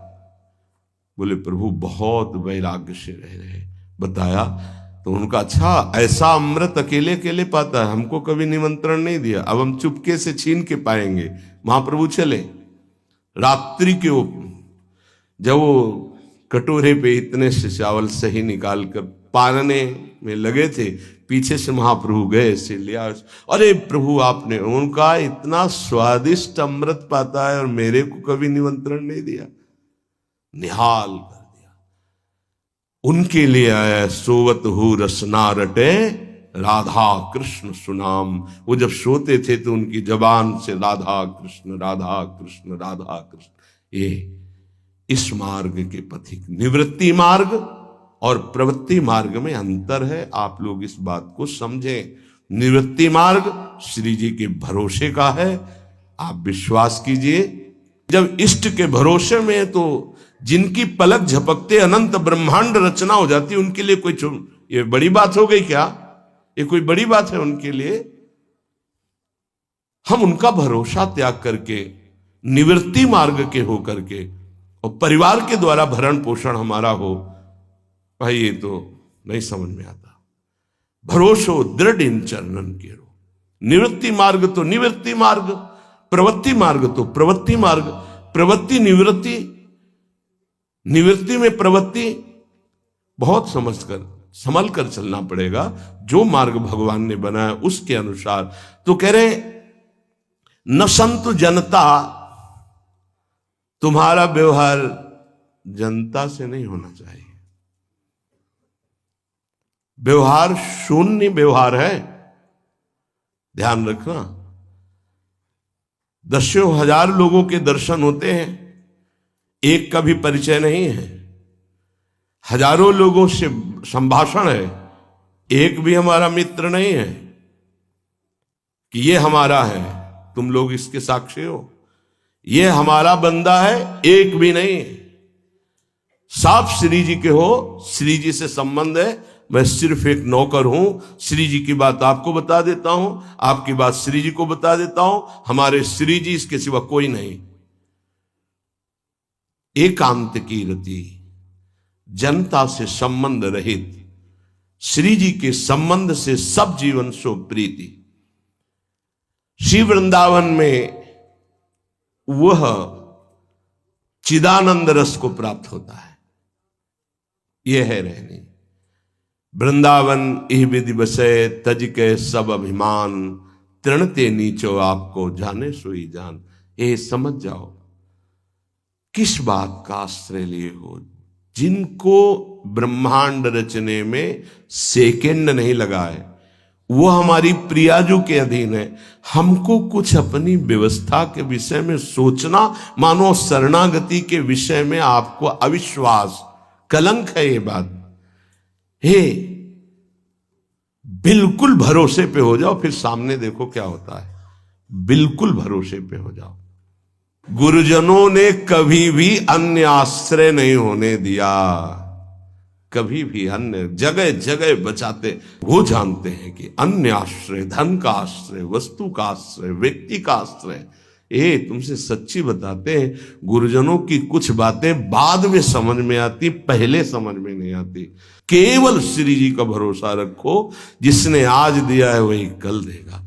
[SPEAKER 1] बोले प्रभु बहुत वैराग्य से रह रहे। बताया तो उनका, अच्छा ऐसा अमृत अकेले अकेले पाता है, हमको कभी निमंत्रण नहीं दिया, अब हम चुपके से छीन के पाएंगे। महाप्रभु चले रात्रि के जब वो कटोरे पे इतने से चावल सही निकाल कर पानने में लगे थे, पीछे से महाप्रभु गए, से लिया। अरे प्रभु आपने, उनका इतना स्वादिष्ट अमृत पाता है और मेरे को कभी निमंत्रण नहीं दिया, निहाल कर दिया। उनके लिए आया सोवत हु रसना रटे राधा कृष्ण सुनाम। वो जब सोते थे तो उनकी जबान से राधा कृष्ण राधा कृष्ण राधा कृष्ण। ये इस मार्ग के पथिक। निवृत्ति मार्ग और प्रवृत्ति मार्ग में अंतर है, आप लोग इस बात को समझें। निवृत्ति मार्ग श्री जी के भरोसे का है, आप विश्वास कीजिए। जब इष्ट के भरोसे में है तो जिनकी पलक झपकते अनंत ब्रह्मांड रचना हो जाती, उनके लिए कोई ये बड़ी बात हो गई क्या? ये कोई बड़ी बात है उनके लिए? हम उनका भरोसा त्याग करके निवृत्ति मार्ग के हो करके और परिवार के द्वारा भरण पोषण हमारा हो, भाई ये तो नहीं समझ में आता। भरोसो दृढ़ इन चरणन केरो। निवृत्ति मार्ग तो निवृत्ति मार्ग, प्रवृत्ति मार्ग तो प्रवृत्ति मार्ग। प्रवृत्ति निवृत्ति, निवृत्ति में प्रवृत्ति, बहुत समझकर संभल कर चलना पड़ेगा। जो मार्ग भगवान ने बनाया उसके अनुसार। तो कह रहे न संतु जनता, तुम्हारा व्यवहार जनता से नहीं होना चाहिए। व्यवहार शून्य व्यवहार है, ध्यान रखना। दसियों हजार लोगों के दर्शन होते हैं, एक का भी परिचय नहीं है। हजारों लोगों से संभाषण है, एक भी हमारा मित्र नहीं है कि ये हमारा है, तुम लोग इसके साक्षी हो, ये हमारा बंदा है, एक भी नहीं। साफ श्री जी के हो, श्री जी से संबंध है, मैं सिर्फ एक नौकर हूं। श्री जी की बात आपको बता देता हूं, आपकी बात श्री जी को बता देता हूं। हमारे श्री जी, इसके सिवा कोई नहीं। एकांत की रति, जनता से संबंध रहित, श्री जी के संबंध से सब जीवन सो प्रीति। श्री वृंदावन में वह चिदानंद रस को प्राप्त होता है। यह है रहनी। वृंदावन इह विधि बसे, तज के सब अभिमान, तृणते नीचो आपको जाने सोई जान। ये समझ जाओ किस बात का आश्रय लिए हो। जिनको ब्रह्मांड रचने में सेकेंड नहीं लगा है, वो हमारी प्रियाजू के अधीन है। हमको कुछ अपनी व्यवस्था के विषय में सोचना, मानो शरणागति के विषय में आपको अविश्वास, कलंक है ये बात। हे, बिल्कुल भरोसे पे हो जाओ, फिर सामने देखो क्या होता है। बिल्कुल भरोसे पे हो जाओ। गुरुजनों ने कभी भी अन्य आश्रय नहीं होने दिया, कभी भी अन्य जगह जगह बचाते। वो जानते हैं कि अन्य आश्रय, धन का आश्रय, वस्तु का आश्रय, व्यक्ति का आश्रय, ये तुमसे सच्ची बताते हैं। गुरुजनों की कुछ बातें बाद में समझ में आती, पहले समझ में नहीं आती। केवल श्री जी का भरोसा रखो, जिसने आज दिया है वही कल देगा।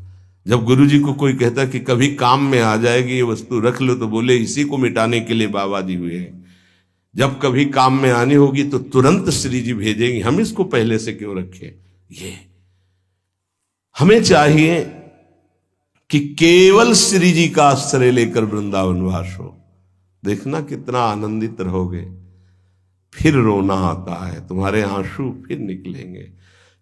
[SPEAKER 1] जब गुरु जी को कोई कहता कि कभी काम में आ जाएगी ये वस्तु, रख लो, तो बोले इसी को मिटाने के लिए बाबा जी हुए हैं। जब कभी काम में आनी होगी तो तुरंत श्री जी भेजेंगे, हम इसको पहले से क्यों रखें। ये हमें चाहिए कि केवल श्री जी का आश्रय लेकर वृंदावन वास हो। देखना कितना आनंदित रहोगे। फिर रोना आता है, तुम्हारे आंसू फिर निकलेंगे।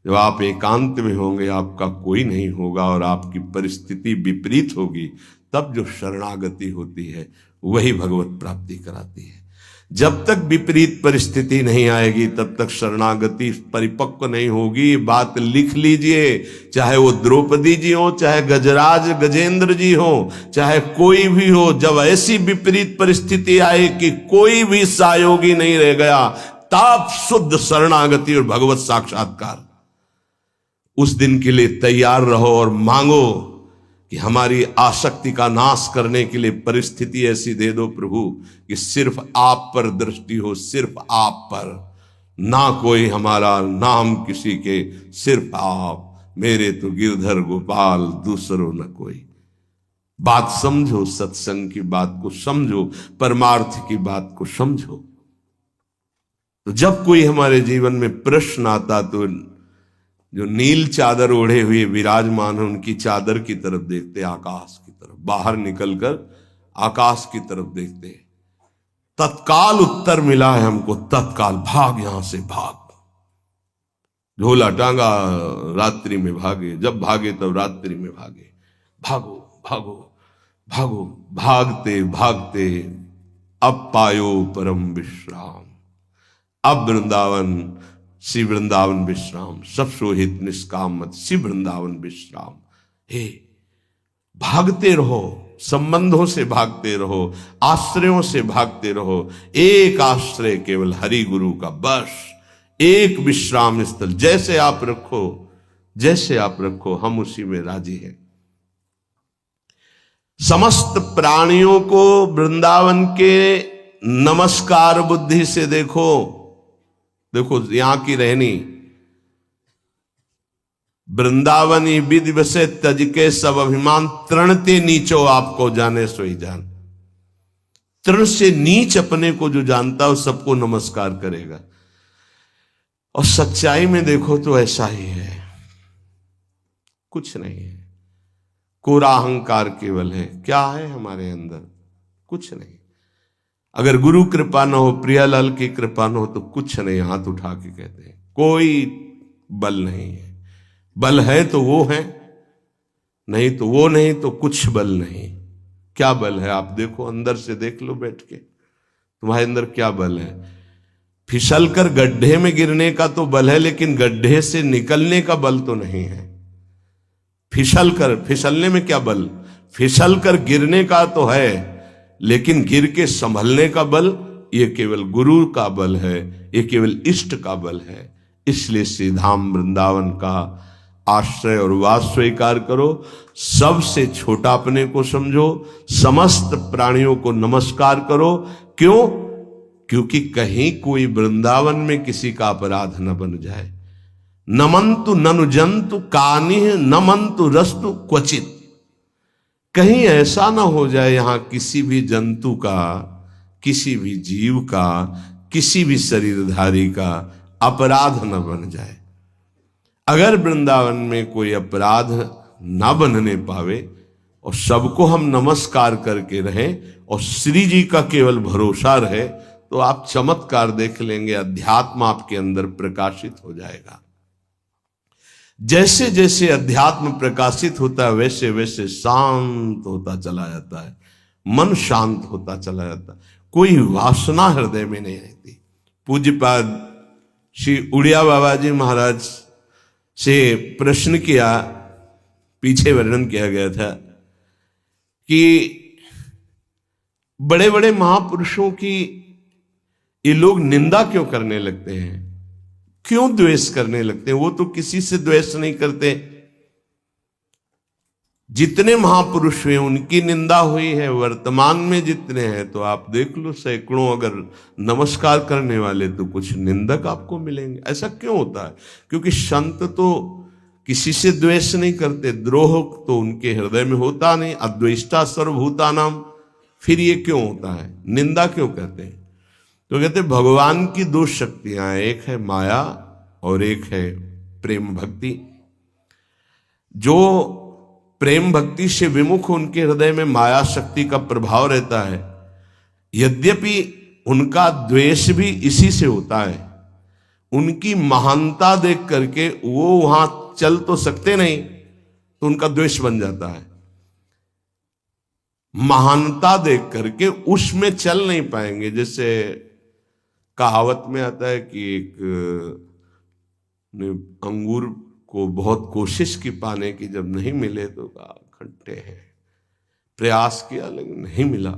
[SPEAKER 1] जब आप एकांत में होंगे, आपका कोई नहीं होगा और आपकी परिस्थिति विपरीत होगी, तब जो शरणागति होती है वही भगवत प्राप्ति कराती है। जब तक विपरीत परिस्थिति नहीं आएगी तब तक शरणागति परिपक्व नहीं होगी। बात लिख लीजिए, चाहे वो द्रौपदी जी हो, चाहे गजराज गजेंद्र जी हो, चाहे कोई भी हो। जब ऐसी विपरीत परिस्थिति आए कि कोई भी सहयोगी नहीं रह गया, तब शुद्ध शरणागति और भगवत साक्षात्कार। उस दिन के लिए तैयार रहो और मांगो कि हमारी आसक्ति का नाश करने के लिए परिस्थिति ऐसी दे दो प्रभु कि सिर्फ आप पर दृष्टि हो, सिर्फ आप पर, ना कोई हमारा, नाम किसी के, सिर्फ आप। मेरे तो गिरधर गोपाल, दूसरों न कोई। बात समझो, सत्संग की बात को समझो, परमार्थ की बात को समझो। तो जब कोई हमारे जीवन में प्रश्न आता तो जो नील चादर ओढ़े हुए विराजमान है, उनकी चादर की तरफ देखते, आकाश की तरफ। बाहर निकलकर आकाश की तरफ देखते। तत्काल उत्तर मिला है हमको, तत्काल भाग, यहां से भाग। झोला टांगा, रात्रि में भागे, जब भागे तब रात्रि में भागे। भागो भागो भागो, भागते भागते अब पायो परम विश्राम। अब वृंदावन, श्री वृंदावन विश्राम, सब सोहित निष्काम मत, श्री वृंदावन विश्राम। हे, भागते रहो, संबंधों से भागते रहो, आश्रयों से भागते रहो। एक आश्रय केवल हरि गुरु का, बस एक विश्राम स्थल। जैसे आप रखो, जैसे आप रखो, हम उसी में राजी हैं। समस्त प्राणियों को वृंदावन के नमस्कार बुद्धि से देखो। देखो यहां की रहनी, वृंदावनी विधि बसे तज के सब अभिमान, तृणते नीचो आपको जाने सोई जान। तृण से नीच अपने को जो जानता है सबको नमस्कार करेगा। और सच्चाई में देखो तो ऐसा ही है, कुछ नहीं है, कोरा अहंकार केवल है। क्या है हमारे अंदर? कुछ नहीं। अगर गुरु कृपा न हो, प्रियालाल की कृपा न हो तो कुछ नहीं। हाथ उठा के कहते हैं कोई बल नहीं है। बल है तो वो है, नहीं तो वो नहीं, तो कुछ बल नहीं। क्या बल है? आप देखो, अंदर से देख लो बैठ के, तुम्हारे अंदर क्या बल है। फिसल कर गड्ढे में गिरने का तो बल है, लेकिन गड्ढे से निकलने का बल तो नहीं है। फिसलने में क्या बल? फिसल कर गिरने का तो है, लेकिन गिर के संभलने का बल ये केवल गुरु का बल है, ये केवल इष्ट का बल है। इसलिए श्री धाम वृंदावन का आश्रय और वास स्वीकार करो। सबसे छोटा अपने को समझो, समस्त प्राणियों को नमस्कार करो। क्यों? क्योंकि कहीं कोई वृंदावन में किसी का अपराध न बन जाए। नमंतु ननु जंतु कानिह नमंतु रस्तु क्वचित। कहीं ऐसा ना हो जाए यहां किसी भी जंतु का, किसी भी जीव का, किसी भी शरीरधारी का अपराध न बन जाए। अगर वृंदावन में कोई अपराध ना बनने पावे और सबको हम नमस्कार करके रहें और श्री जी का केवल भरोसा रहे, तो आप चमत्कार देख लेंगे। अध्यात्म आपके अंदर प्रकाशित हो जाएगा। जैसे जैसे अध्यात्म प्रकाशित होता है वैसे वैसे शांत होता चला जाता है, मन शांत होता चला जाता है, कोई वासना हृदय में नहीं रहती। पूज्यपाद श्री उड़िया बाबा जी महाराज से प्रश्न किया, पीछे वर्णन किया गया था कि बड़े बड़े महापुरुषों की ये लोग निंदा क्यों करने लगते हैं, क्यों द्वेष करने लगते हैं? वो तो किसी से द्वेष नहीं करते। जितने महापुरुष हुए उनकी निंदा हुई है, वर्तमान में जितने हैं तो आप देख लो सैकड़ों अगर नमस्कार करने वाले तो कुछ निंदक आपको मिलेंगे। ऐसा क्यों होता है? क्योंकि संत तो किसी से द्वेष नहीं करते, द्रोह तो उनके हृदय में होता नहीं। अद्वेष्टा सर्वभूतानाम, फिर ये क्यों होता है? निंदा क्यों कहते हैं? तो कहते भगवान की दो शक्तियां हैं, एक है माया और एक है प्रेम भक्ति। जो प्रेम भक्ति से विमुख उनके हृदय में माया शक्ति का प्रभाव रहता है। यद्यपि उनका द्वेष भी इसी से होता है। उनकी महानता देख करके वो वहां चल तो सकते नहीं, तो उनका द्वेष बन जाता है। महानता देख करके उसमें चल नहीं पाएंगे। जैसे कहावत में आता है कि एक ने अंगूर को बहुत कोशिश की पाने की, जब नहीं मिले तो कहा खट्टे हैं। प्रयास किया लेकिन नहीं मिला,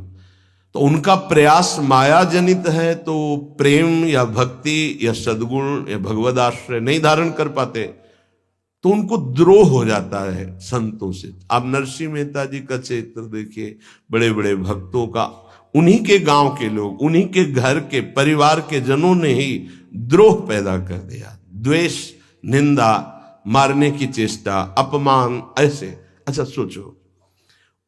[SPEAKER 1] तो उनका प्रयास माया जनित है। तो प्रेम या भक्ति या सद्गुण या भगवद आश्रय नहीं धारण कर पाते, तो उनको द्रोह हो जाता है संतों से। आप नरसिंह मेहता जी का चरित्र देखिए, बड़े बड़े भक्तों का, उन्हीं के गांव के लोग, उन्हीं के घर के परिवार के जनों ने ही द्रोह पैदा कर दिया। द्वेष, निंदा, मारने की चेष्टा, अपमान, ऐसे। अच्छा सोचो,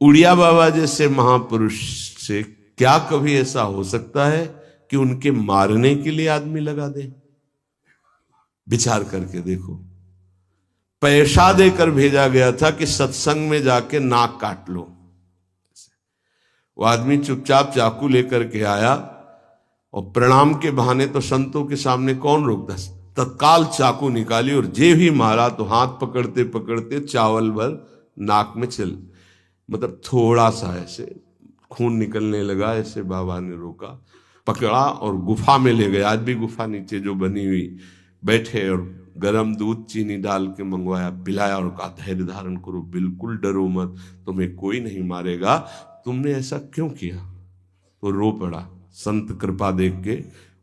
[SPEAKER 1] उड़िया बाबा जैसे महापुरुष से क्या कभी ऐसा हो सकता है कि उनके मारने के लिए आदमी लगा दे? विचार करके देखो। पैसा देकर भेजा गया था कि सत्संग में जाके नाक काट लो। वो आदमी चुपचाप चाकू लेकर के आया और प्रणाम के बहाने तो संतों के सामने कौन रोकता, तत्काल चाकू निकाली और जे भी मारा तो हाथ पकड़ते पकड़ते चावल भर नाक में चल, मतलब थोड़ा सा ऐसे खून निकलने लगा। ऐसे बाबा ने रोका, पकड़ा और गुफा में ले गए। आज भी गुफा नीचे जो बनी हुई, बैठे और गरम दूध चीनी डाल के मंगवाया, पिलाया और कहा धैर्य धारण करो, बिल्कुल डरो मत, तुम्हें कोई नहीं मारेगा, तुमने ऐसा क्यों किया? तो रो पड़ा संत कृपा देख के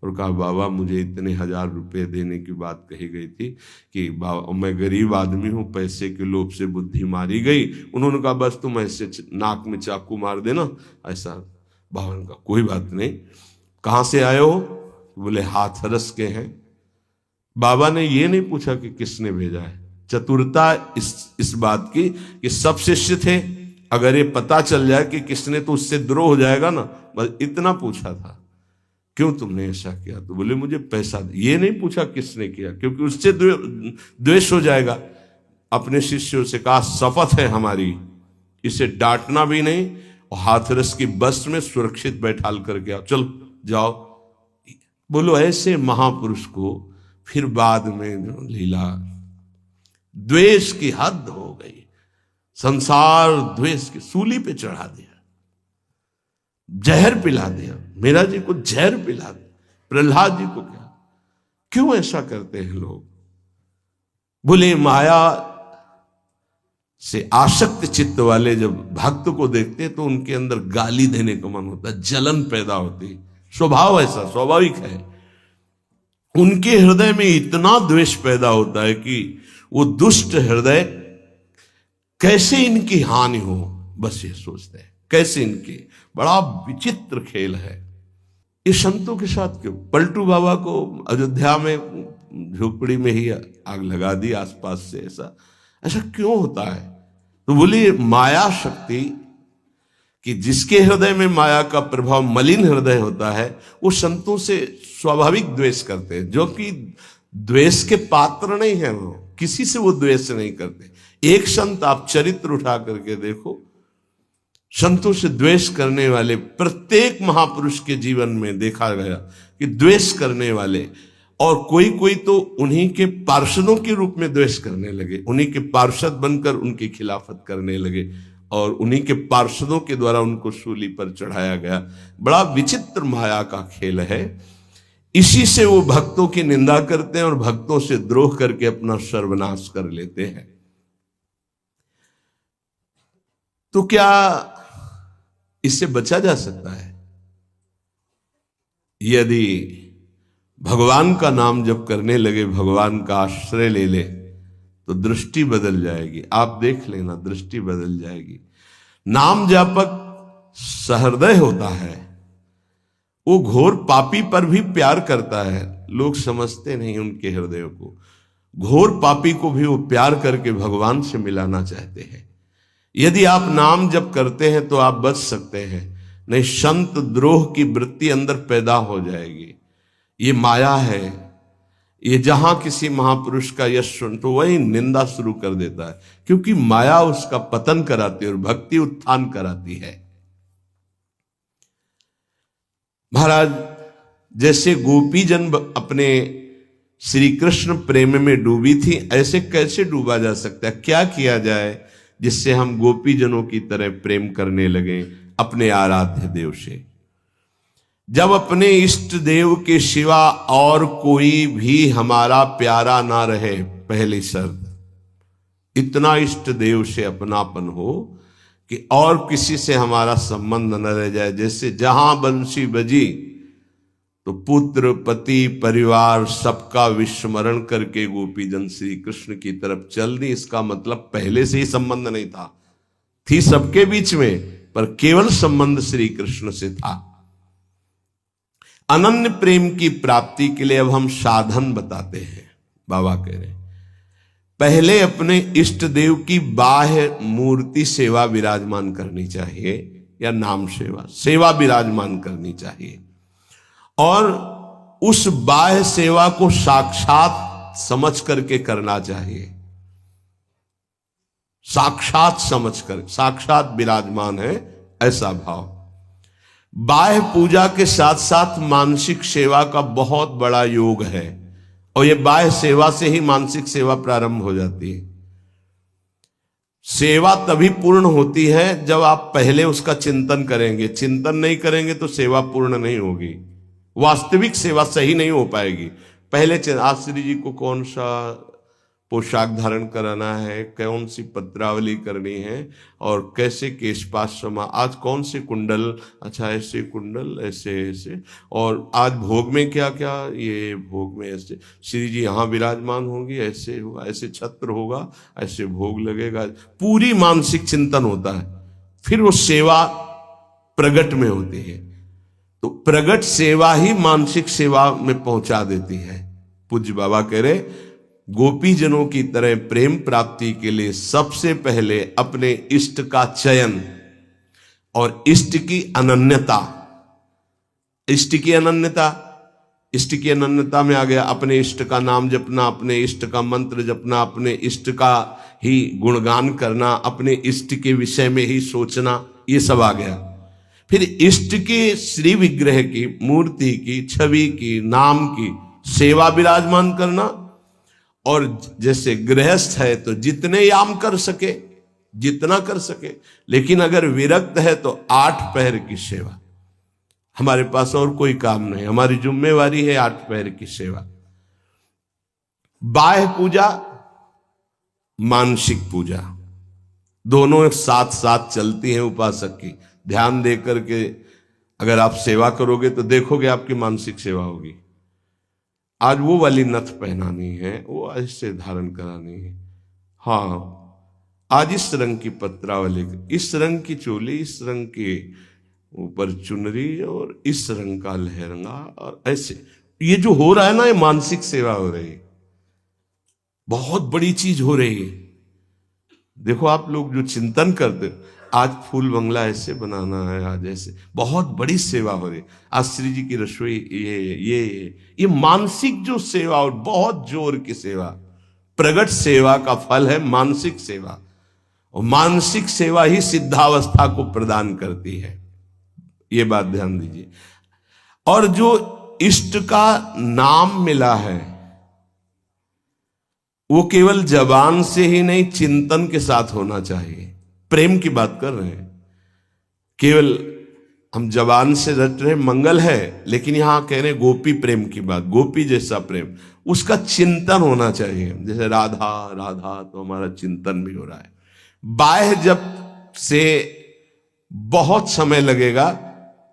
[SPEAKER 1] और कहा बाबा मुझे इतने 1000 रुपये देने की बात कही गई थी कि बाबा मैं गरीब आदमी हूँ, पैसे के लोभ से बुद्धि मारी गई। उन्होंने कहा बस तुम ऐसे नाक में चाकू मार देना ऐसा। बाबा ने कहा कोई बात नहीं, कहाँ से आए हो? बोले हाथरस के हैं। बाबा ने ये नहीं पूछा कि किसने भेजा है। चतुरता इस बात की कि सब शिष्य थे, अगर ये पता चल जाए कि किसने तो उससे द्रोह हो जाएगा ना, बस इतना पूछा था क्यों तुमने ऐसा किया? तो बोले मुझे पैसा दे। ये नहीं पूछा किसने किया, क्योंकि उससे द्वेष हो जाएगा। अपने शिष्यों से कहा शपथ है हमारी, इसे डांटना भी नहीं और हाथरस की बस में सुरक्षित बैठाल करके आओ, चल जाओ। बोलो ऐसे महापुरुष को फिर बाद में लीला, द्वेष की हद हो गई, संसार द्वेष की सूली पे चढ़ा दिया, जहर पिला दिया। मीरा जी को जहर पिला दिया, प्रहलाद जी को क्या? क्यों ऐसा करते हैं लोग? बोले माया से आसक्त चित्त वाले जब भक्त को देखते हैं तो उनके अंदर गाली देने का मन होता है, जलन पैदा होती, स्वभाव ऐसा स्वाभाविक है। उनके हृदय में इतना द्वेष पैदा होता है कि वो दुष्ट हृदय कैसे इनकी हानि हो, बस ये सोचते हैं कैसे इनकी। बड़ा विचित्र खेल है। इस संतों के साथ क्यों? पलटू बाबा को अयोध्या में झोपड़ी में ही आग लगा दी आसपास से, ऐसा क्यों होता है? तो बोलिए माया शक्ति कि जिसके हृदय में माया का प्रभाव, मलिन हृदय होता है, वो संतों से स्वाभाविक द्वेष करते हैं, जो कि द्वेष के पात्र नहीं है। वो किसी से वो द्वेष नहीं करते। एक संत आप चरित्र उठा करके देखो, संतों से द्वेष करने वाले प्रत्येक महापुरुष के जीवन में देखा गया कि द्वेष करने वाले, और कोई कोई तो उन्हीं के पार्षदों के रूप में द्वेष करने लगे, उन्हीं के पार्षद बनकर उनकी खिलाफत करने लगे और उन्हीं के पार्षदों के द्वारा उनको सूली पर चढ़ाया गया। बड़ा विचित्र माया का खेल है। इसी से वो भक्तों की निंदा करते हैं और भक्तों से द्रोह करके अपना सर्वनाश कर लेते हैं। तो क्या इससे बचा जा सकता है? यदि भगवान का नाम जप करने लगे, भगवान का आश्रय ले ले, तो दृष्टि बदल जाएगी। आप देख लेना, दृष्टि बदल जाएगी। नाम जापक सहृदय होता है, वो घोर पापी पर भी प्यार करता है। लोग समझते नहीं उनके हृदय को। घोर पापी को भी वो प्यार करके भगवान से मिलाना चाहते हैं। यदि आप नाम जप करते हैं तो आप बच सकते हैं, नहीं संत द्रोह की वृत्ति अंदर पैदा हो जाएगी। ये माया है। ये जहां किसी महापुरुष का यश सुन तो वही निंदा शुरू कर देता है, क्योंकि माया उसका पतन कराती है और भक्ति उत्थान कराती है। महाराज, जैसे गोपी जन अपने श्री कृष्ण प्रेम में डूबी थी, ऐसे कैसे डूबा जा सकता है? क्या किया जाए जिससे हम गोपी जनों की तरह प्रेम करने लगे अपने आराध्य देव से? जब अपने इष्ट देव के सिवा और कोई भी हमारा प्यारा ना रहे, पहली शर्त इतना इष्ट देव से अपनापन हो कि और किसी से हमारा संबंध न रह जाए। जैसे जहां बंसी बजी तो पुत्र पति परिवार सबका विस्मरण करके गोपी जन श्री कृष्ण की तरफ चल दी। इसका मतलब पहले से ही संबंध नहीं था, थी सबके बीच में, पर केवल संबंध श्री कृष्ण से था। अनन्य प्रेम की प्राप्ति के लिए अब हम साधन बताते हैं। बाबा कह रहे पहले अपने इष्ट देव की बाह्य मूर्ति सेवा विराजमान करनी चाहिए, या नाम सेवा विराजमान करनी चाहिए, और उस बाह्य सेवा को साक्षात समझ करके करना चाहिए। साक्षात समझ कर, साक्षात विराजमान है ऐसा भाव। बाह्य पूजा के साथ साथ मानसिक सेवा का बहुत बड़ा योग है, और यह बाह्य सेवा से ही मानसिक सेवा प्रारंभ हो जाती है। सेवा तभी पूर्ण होती है जब आप पहले उसका चिंतन करेंगे। चिंतन नहीं करेंगे तो सेवा पूर्ण नहीं होगी, वास्तविक सेवा सही नहीं हो पाएगी। पहले आश्री जी को कौन सा पोशाक धारण कराना है, कौन सी पत्रावली करनी है, और कैसे केशपाश समा, आज कौन से कुंडल, अच्छा ऐसे कुंडल, ऐसे ऐसे, और आज भोग में क्या क्या, ये भोग में ऐसे श्री जी यहाँ विराजमान होंगी, ऐसे होगा, ऐसे छत्र होगा, ऐसे भोग लगेगा, पूरी मानसिक चिंतन होता है। फिर वो सेवा प्रगट में होती है, तो प्रगट सेवा ही मानसिक सेवा में पहुंचा देती है। पूज्य बाबा कह रहे, गोपीजनों की तरह प्रेम प्राप्ति के लिए सबसे पहले अपने इष्ट का चयन और इष्ट की अनन्यता, इष्ट की अनन्यता, इष्ट की अनन्यता में आ गया अपने इष्ट का नाम जपना, अपने इष्ट का मंत्र जपना, अपने इष्ट का ही गुणगान करना, अपने इष्ट के विषय में ही सोचना, ये सब आ गया। फिर इष्ट के श्री विग्रह की, मूर्ति की, छवि की, नाम की सेवा विराजमान करना, और जैसे गृहस्थ है तो जितने याम कर सके, जितना कर सके, लेकिन अगर विरक्त है तो 8 पहर की सेवा। हमारे पास और कोई काम नहीं, हमारी जिम्मेवारी है 8 पहर की सेवा। बाह्य पूजा, मानसिक पूजा, दोनों साथ साथ चलती हैं उपासक की। ध्यान दे करके अगर आप सेवा करोगे तो देखोगे आपकी मानसिक सेवा होगी। आज वो वाली नथ पहनानी है, वो ऐसे धारण करानी है, हाँ आज इस रंग की पत्रावली, इस रंग की चोली, इस रंग के ऊपर चुनरी, और इस रंग का लहंगा, और ऐसे ये जो हो रहा है ना, ये मानसिक सेवा हो रही है, बहुत बड़ी चीज हो रही है। देखो आप लोग जो चिंतन करते, आज फूल बंगला ऐसे बनाना है, आज ऐसे, बहुत बड़ी सेवा हो रही। आज श्री जी की रसोई, ये मानसिक जो सेवा, और बहुत जोर की सेवा, प्रगट सेवा का फल है मानसिक सेवा, और मानसिक सेवा ही सिद्धावस्था को प्रदान करती है, ये बात ध्यान दीजिए। और जो इष्ट का नाम मिला है वो केवल जबान से ही नहीं, चिंतन के साथ होना चाहिए। प्रेम की बात कर रहे हैं, केवल हम जबान से रट रहे मंगल है, लेकिन यहां कह रहे गोपी प्रेम की बात, गोपी जैसा प्रेम, उसका चिंतन होना चाहिए। जैसे राधा राधा, तो हमारा चिंतन भी हो रहा है। बाह्य जप से बहुत समय लगेगा,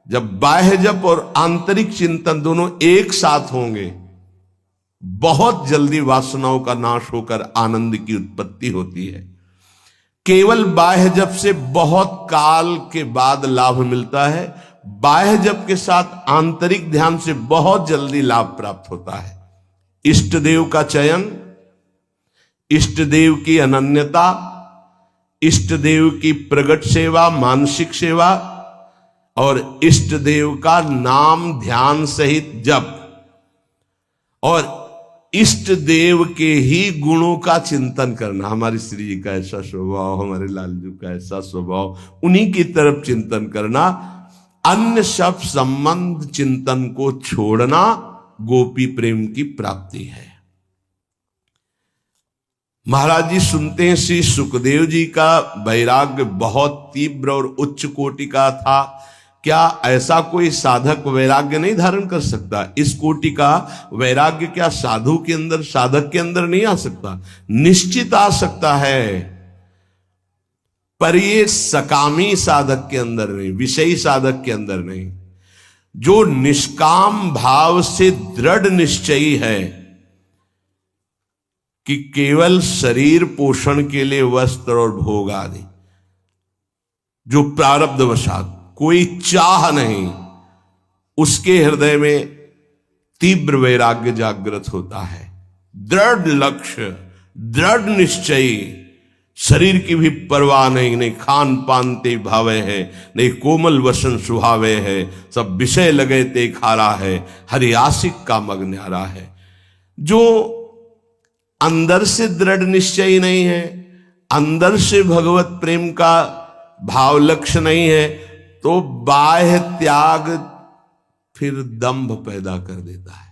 [SPEAKER 1] जब बाह्य जप और आंतरिक चिंतन दोनों एक साथ होंगे, बहुत जल्दी वासनाओं का नाश होकर आनंद की उत्पत्ति होती है। केवल बाह्य जप से बहुत काल के बाद लाभ मिलता है, बाह्य जप के साथ आंतरिक ध्यान से बहुत जल्दी लाभ प्राप्त होता है। इष्ट देव का चयन, इष्ट देव की अनन्यता, इष्ट देव की प्रगट सेवा, मानसिक सेवा, और इष्ट देव का नाम ध्यान सहित जप, और इष्ट देव के ही गुणों का चिंतन करना। हमारी श्री जी का ऐसा स्वभाव, हमारे लालजू का ऐसा स्वभाव, उन्हीं की तरफ चिंतन करना। अन्य सब संबंध चिंतन को छोड़ना गोपी प्रेम की प्राप्ति है। महाराज जी सुनते हैं, श्री सुखदेव जी का वैराग्य बहुत तीव्र और उच्च कोटि का था। क्या ऐसा कोई साधक वैराग्य नहीं धारण कर सकता? इस कोटि का वैराग्य क्या साधु के अंदर, साधक के अंदर नहीं आ सकता? निश्चित आ सकता है, पर ये सकामी साधक के अंदर नहीं, विषयी साधक के अंदर नहीं। जो निष्काम भाव से दृढ़ निश्चयी है कि केवल शरीर पोषण के लिए वस्त्र और भोग आदि, जो प्रारब्धवशात कोई चाह नहीं, उसके हृदय में तीव्र वैराग्य जागृत होता है। दृढ़ लक्ष्य, दृढ़ निश्चयी, शरीर की भी परवाह नहीं, नहीं खान पान ते भावे है, नहीं कोमल वसन सुहावे है, सब विषय लगे ते खारा है, हरि आशिक का मग न्यारा है। जो अंदर से दृढ़ निश्चयी नहीं है, अंदर से भगवत प्रेम का भाव लक्ष्य नहीं है, तो बाह्य त्याग फिर दंभ पैदा कर देता है,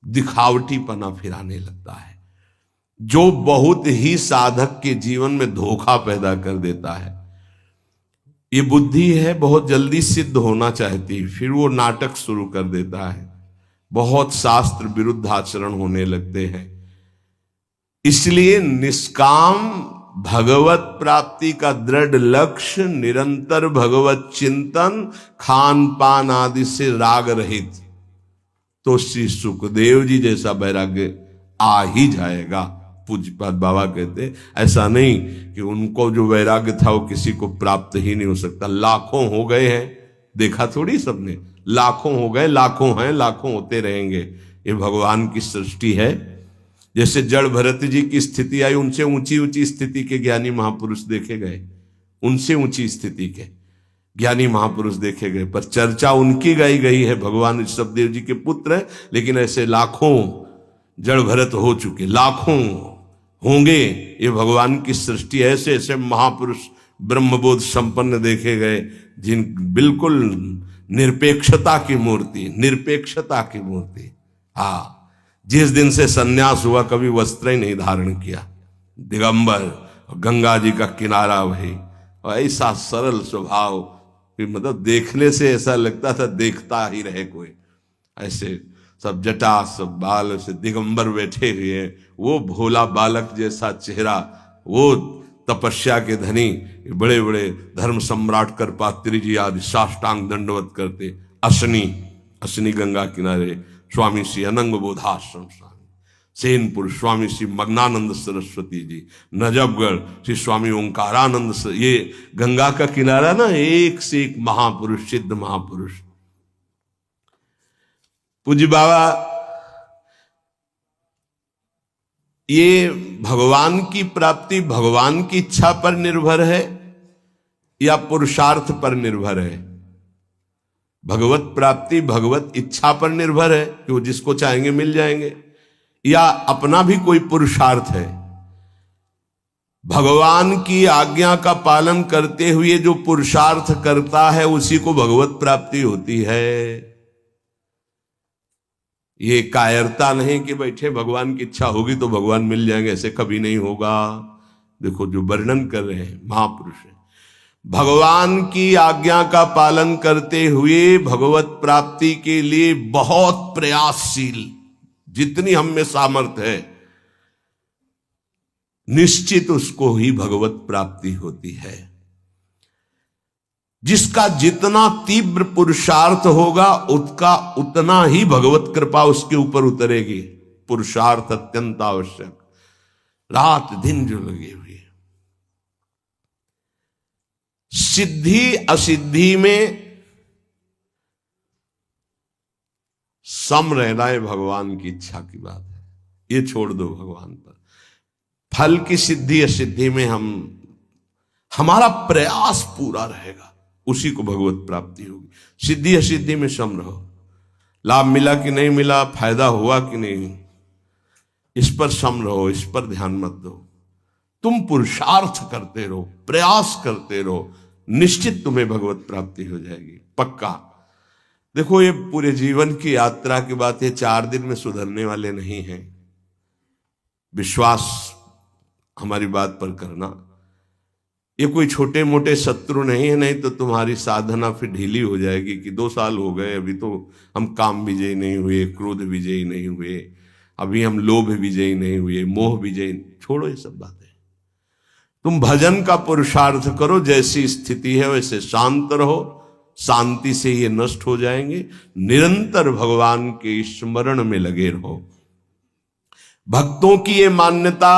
[SPEAKER 1] दिखावटीपना फिर आने लगता है, जो बहुत ही साधक के जीवन में धोखा पैदा कर देता है। ये बुद्धि है, बहुत जल्दी सिद्ध होना चाहती, फिर वो नाटक शुरू कर देता है। बहुत शास्त्र विरुद्ध आचरण होने लगते हैं। इसलिए निष्काम भगवत प्राप्ति का दृढ़ लक्ष्य, निरंतर भगवत चिंतन, खान पान आदि से राग रहित, तो श्री सुखदेव जी जैसा वैराग्य आ ही जाएगा। पूज्यपाद बाबा कहते ऐसा नहीं कि उनको जो वैराग्य था वो किसी को प्राप्त ही नहीं हो सकता। लाखों हो गए हैं, देखा थोड़ी सबने, लाखों हो गए, लाखों हैं, लाखों होते रहेंगे। ये भगवान की सृष्टि है। जैसे जड़ भरत जी की स्थिति आई, उनसे ऊंची ऊंची स्थिति के ज्ञानी महापुरुष देखे गए, उनसे ऊंची स्थिति के ज्ञानी महापुरुष देखे गए, पर चर्चा उनकी गाई गई है। भगवान ऋषभदेव जी के पुत्र है, लेकिन ऐसे लाखों जड़ भरत हो चुके, लाखों होंगे। ये भगवान की सृष्टि, ऐसे ऐसे महापुरुष ब्रह्मबोध संपन्न देखे गए, जिन बिल्कुल निरपेक्षता की मूर्ति, निरपेक्षता की मूर्ति। हाँ, जिस दिन से सन्यास हुआ कभी वस्त्र ही नहीं धारण किया, दिगंबर, गंगा जी का किनारा वही, और ऐसा सरल स्वभाव कि मतलब देखने से ऐसा लगता था देखता ही रहे कोई। ऐसे सब जटा, सब बाल, से दिगंबर बैठे हुए, वो भोला बालक जैसा चेहरा, वो तपस्या के धनी, बड़े बड़े धर्म सम्राट करपात्री जी आदि साष्टांग दंडवत करते। असनी गंगा किनारे स्वामी श्री अनंग बोधाश्रम स्वामी, सेनपुर स्वामी श्री मग्नानंद सरस्वती जी, नजफगढ़ श्री स्वामी ओंकारानंद, ये गंगा का किनारा ना, एक से एक महापुरुष, सिद्ध महापुरुष। पूज्य बाबा, ये भगवान की प्राप्ति भगवान की इच्छा पर निर्भर है या पुरुषार्थ पर निर्भर है? भगवत प्राप्ति भगवत इच्छा पर निर्भर है कि वो जिसको चाहेंगे मिल जाएंगे, या अपना भी कोई पुरुषार्थ है? भगवान की आज्ञा का पालन करते हुए जो पुरुषार्थ करता है उसी को भगवत प्राप्ति होती है। ये कायरता नहीं कि बैठे भगवान की इच्छा होगी तो भगवान मिल जाएंगे, ऐसे कभी नहीं होगा। देखो जो वर्णन कर रहे हैं महापुरुष है, भगवान की आज्ञा का पालन करते हुए भगवत प्राप्ति के लिए बहुत प्रयासशील, जितनी हम में सामर्थ्य है, निश्चित उसको ही भगवत प्राप्ति होती है। जिसका जितना तीव्र पुरुषार्थ होगा उसका उतना ही भगवत कृपा उसके ऊपर उतरेगी। पुरुषार्थ अत्यंत आवश्यक, रात दिन जो लगे हुए। सिद्धि असिद्धि में सम रहना है भगवान की इच्छा की बात है, ये छोड़ दो भगवान पर। फल की सिद्धि असिद्धि में हमारा प्रयास पूरा रहेगा, उसी को भगवत प्राप्ति होगी। सिद्धि असिद्धि में सम रहो, लाभ मिला कि नहीं मिला, फायदा हुआ कि नहीं, इस पर सम रहो, इस पर ध्यान मत दो। तुम पुरुषार्थ करते रहो, प्रयास करते रहो, निश्चित तुम्हें भगवत प्राप्ति हो जाएगी, पक्का। देखो ये पूरे जीवन की यात्रा की बात है, 4 दिन में सुधरने वाले नहीं हैं। विश्वास हमारी बात पर करना, ये कोई छोटे मोटे शत्रु नहीं है, नहीं तो तुम्हारी साधना फिर ढीली हो जाएगी कि 2 साल हो गए, अभी तो हम काम विजयी नहीं हुए, क्रोध विजयी नहीं हुए, अभी हम लोभ विजयी नहीं हुए, मोह विजयी। छोड़ो ये सब बातें, तुम भजन का पुरुषार्थ करो, जैसी स्थिति है वैसे शांत रहो, शांति से ये नष्ट हो जाएंगे। निरंतर भगवान के स्मरण में लगे रहो। भक्तों की ये मान्यता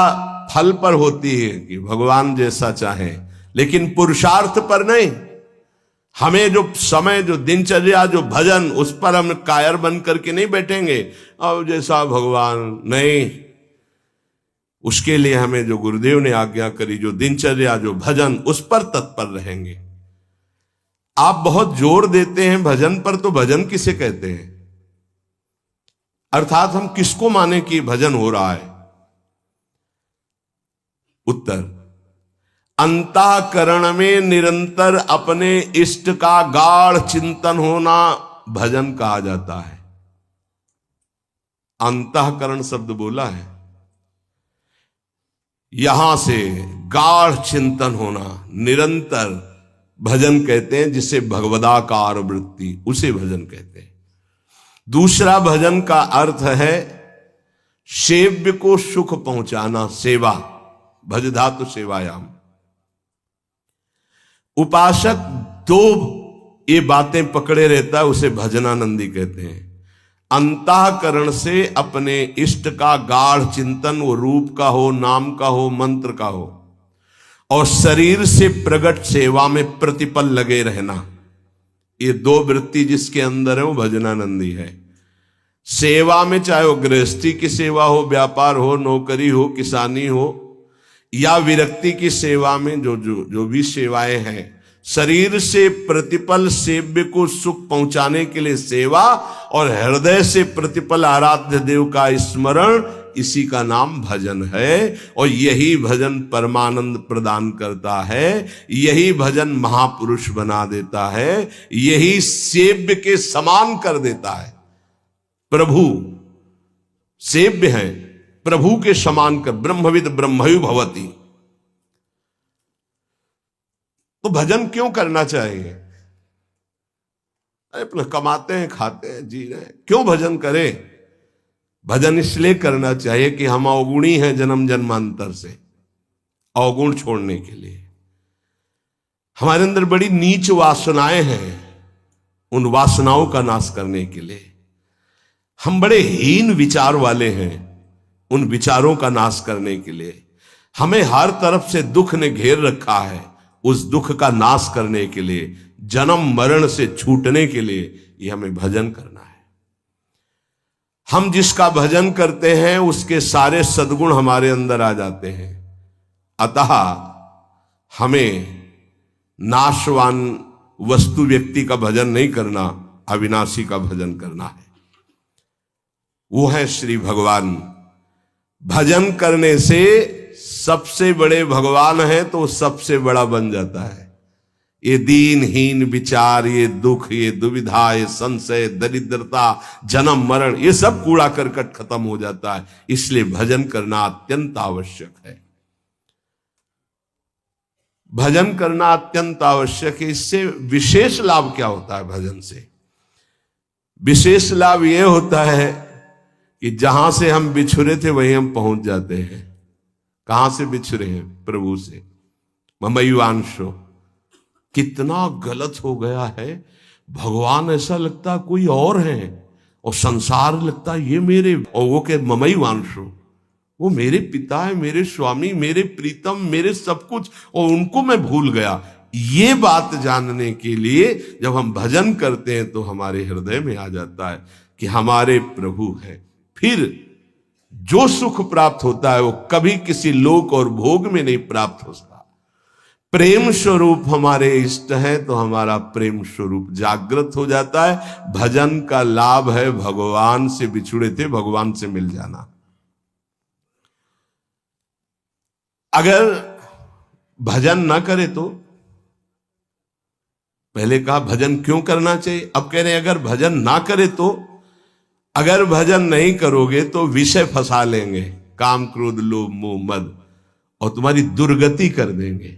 [SPEAKER 1] फल पर होती है कि भगवान जैसा चाहे, लेकिन पुरुषार्थ पर नहीं। हमें जो समय, जो दिनचर्या, जो भजन, उस पर हम कायर बन करके नहीं बैठेंगे अब जैसा भगवान, नहीं। उसके लिए हमें जो गुरुदेव ने आज्ञा करी, जो दिनचर्या, जो भजन, उस पर तत्पर रहेंगे। आप बहुत जोर देते हैं भजन पर, तो भजन किसे कहते हैं? अर्थात हम किसको माने कि भजन हो रहा है? उत्तर, अंतःकरण में निरंतर अपने इष्ट का गाढ़ चिंतन होना भजन कहा जाता है। अंतःकरण शब्द बोला है, यहां से गाढ़ चिंतन होना, निरंतर भजन कहते हैं। जिसे भगवदाकार वृत्ति, उसे भजन कहते हैं। दूसरा भजन का अर्थ है सेव्य को सुख पहुंचाना, सेवा, भज धातु सेवायाम। उपासक दो ये बातें पकड़े रहता है, उसे भजनानंदी कहते हैं। अंतःकरण से अपने इष्ट का गाढ़ चिंतन, वो रूप का हो, नाम का हो, मंत्र का हो, और शरीर से प्रकट सेवा में प्रतिपल लगे रहना, ये दो वृत्ति जिसके अंदर है वो भजनानंदी है। सेवा में चाहे वो गृहस्थी की सेवा हो, व्यापार हो, नौकरी हो, किसानी हो, या विरक्ति की सेवा में जो भी सेवाएं हैं, शरीर से प्रतिपल सेव्य को सुख पहुंचाने के लिए सेवा, और हृदय से प्रतिपल आराध्य देव का स्मरण, इसी का नाम भजन है। और यही भजन परमानंद प्रदान करता है, यही भजन महापुरुष बना देता है, यही सेव्य के समान कर देता है। प्रभु सेव्य है, प्रभु के समान कर, ब्रह्मविद ब्रह्मयु भवति। तो भजन क्यों करना चाहिए? अरे अपना कमाते हैं, खाते हैं, जी रहे हैं, क्यों भजन करें? भजन इसलिए करना चाहिए कि हम अवगुणी हैं जन्म जन्मांतर से, अवगुण छोड़ने के लिए। हमारे अंदर बड़ी नीच वासनाएं हैं, उन वासनाओं का नाश करने के लिए। हम बड़े हीन विचार वाले हैं, उन विचारों का नाश करने के लिए। हमें हर तरफ से दुख ने घेर रखा है, उस दुख का नाश करने के लिए, जन्म मरण से छूटने के लिए ये हमें भजन करना है। हम जिसका भजन करते हैं उसके सारे सद्गुण हमारे अंदर आ जाते हैं। अतः हमें नाशवान वस्तु व्यक्ति का भजन नहीं करना, अविनाशी का भजन करना है। वो है श्री भगवान। भजन करने से सबसे बड़े भगवान है तो सबसे बड़ा बन जाता है। ये दीनहीन विचार, ये दुख, ये दुविधा, ये संशय, दरिद्रता, जन्म मरण, ये सब कूड़ा करकट खत्म हो जाता है। इसलिए भजन करना अत्यंत आवश्यक है। भजन करना अत्यंत आवश्यक है। इससे विशेष लाभ क्या होता है? भजन से विशेष लाभ यह होता है कि जहां से हम बिछुरे थे वहीं हम पहुंच जाते हैं। कहां से बिछुरे हैं? प्रभु से। ममैवांशो, कितना गलत हो गया है। भगवान ऐसा लगता कोई और है, और संसार लगता ये मेरे, और वो के ममैवांशो, वो मेरे पिता है, मेरे स्वामी, मेरे प्रीतम, मेरे सब कुछ, और उनको मैं भूल गया। ये बात जानने के लिए जब हम भजन करते हैं तो हमारे हृदय में आ जाता है कि हमारे प्रभु है। फिर जो सुख प्राप्त होता है वो कभी किसी लोक और भोग में नहीं प्राप्त हो सकता। प्रेम स्वरूप हमारे इष्ट है तो हमारा प्रेम स्वरूप जागृत हो जाता है। भजन का लाभ है भगवान से बिछुड़े थे भगवान से मिल जाना। अगर भजन ना करे तो, पहले कहा भजन क्यों करना चाहिए, अब कह रहे हैं अगर भजन ना करे तो, अगर भजन नहीं करोगे तो विषय फंसा लेंगे, काम क्रोध लोभ मोह मद, और तुम्हारी दुर्गति कर देंगे।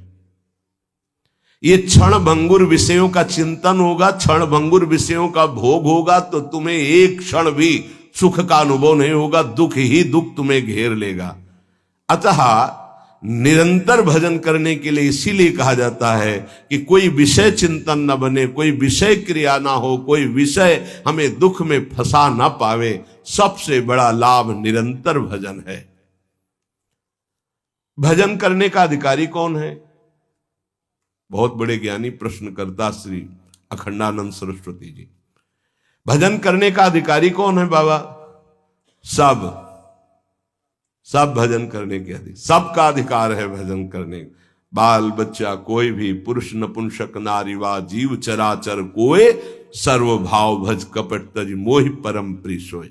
[SPEAKER 1] ये क्षण भंगुर विषयों का चिंतन होगा, क्षण भंगुर विषयों का भोग होगा, तो तुम्हें एक क्षण भी सुख का अनुभव नहीं होगा, दुख ही दुख तुम्हें घेर लेगा। अतः निरंतर भजन करने के लिए इसीलिए कहा जाता है कि कोई विषय चिंतन न बने, कोई विषय क्रिया ना हो, कोई विषय हमें दुख में फंसा ना पावे। सबसे बड़ा लाभ निरंतर भजन है। भजन करने का अधिकारी कौन है? बहुत बड़े ज्ञानी प्रश्नकर्ता श्री अखंडानंद सरस्वती जी। भजन करने का अधिकारी कौन है बाबा? सब भजन करने के अधिकार, सबका अधिकार है भजन करने। बाल बच्चा कोई भी, पुरुष नपुंसक नारी वा जीव चराचर कोय, सर्व भाव भज कपट तज मोहि परम प्रिय सोय।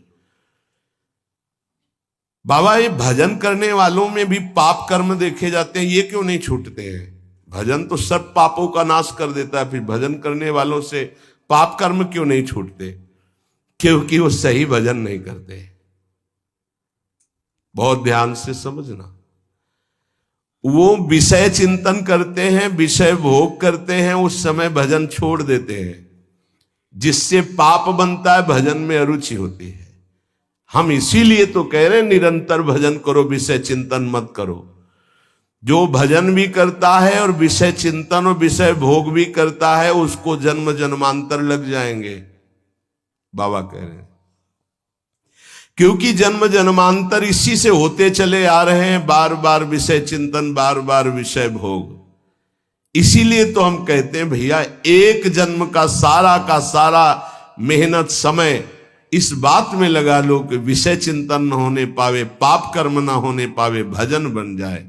[SPEAKER 1] बाबा ये भजन करने वालों में भी पाप कर्म देखे जाते हैं, ये क्यों नहीं छूटते हैं? भजन तो सब पापों का नाश कर देता है, फिर भजन करने वालों से पाप कर्म क्यों नहीं छूटते? क्योंकि वो सही भजन नहीं करते। बहुत ध्यान से समझना। वो विषय चिंतन करते हैं, विषय भोग करते हैं, उस समय भजन छोड़ देते हैं। जिससे पाप बनता है, भजन में अरुचि होती है। हम इसीलिए तो कह रहे हैं निरंतर भजन करो, विषय चिंतन मत करो। जो भजन भी करता है और विषय चिंतन और विषय भोग भी करता है, उसको जन्म जन्मांतर लग जाएंगे, बाबा कह रहे हैं। क्योंकि जन्म जन्मांतर इसी से होते चले आ रहे हैं, बार बार विषय चिंतन, बार बार विषय भोग। इसीलिए तो हम कहते हैं भैया, एक जन्म का सारा मेहनत समय इस बात में लगा लो कि विषय चिंतन न होने पावे, पाप कर्म न होने पावे, भजन बन जाए।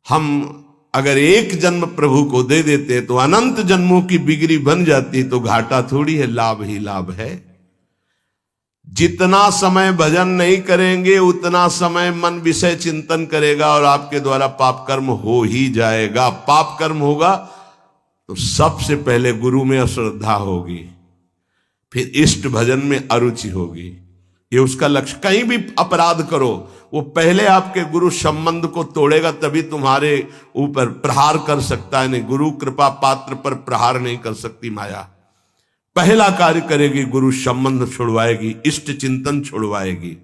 [SPEAKER 1] हम अगर एक जन्म प्रभु को दे देते तो अनंत जन्मों की बिगड़ी बन जाती, तो घाटा थोड़ी है, लाभ ही लाभ है। जितना समय भजन नहीं करेंगे उतना समय मन विषय चिंतन करेगा और आपके द्वारा पाप कर्म हो ही जाएगा। पाप कर्म होगा तो सबसे पहले गुरु में अश्रद्धा होगी, फिर इष्ट भजन में अरुचि होगी। ये उसका लक्ष्य। कहीं भी अपराध करो, वो पहले आपके गुरु संबंध को तोड़ेगा, तभी तुम्हारे ऊपर प्रहार कर सकता है। नहीं, गुरु कृपा पात्र पर प्रहार नहीं कर सकती माया। पहला कार्य करेगी, गुरु संबंध छुड़वाएगी, इष्ट चिंतन छुड़वाएगी।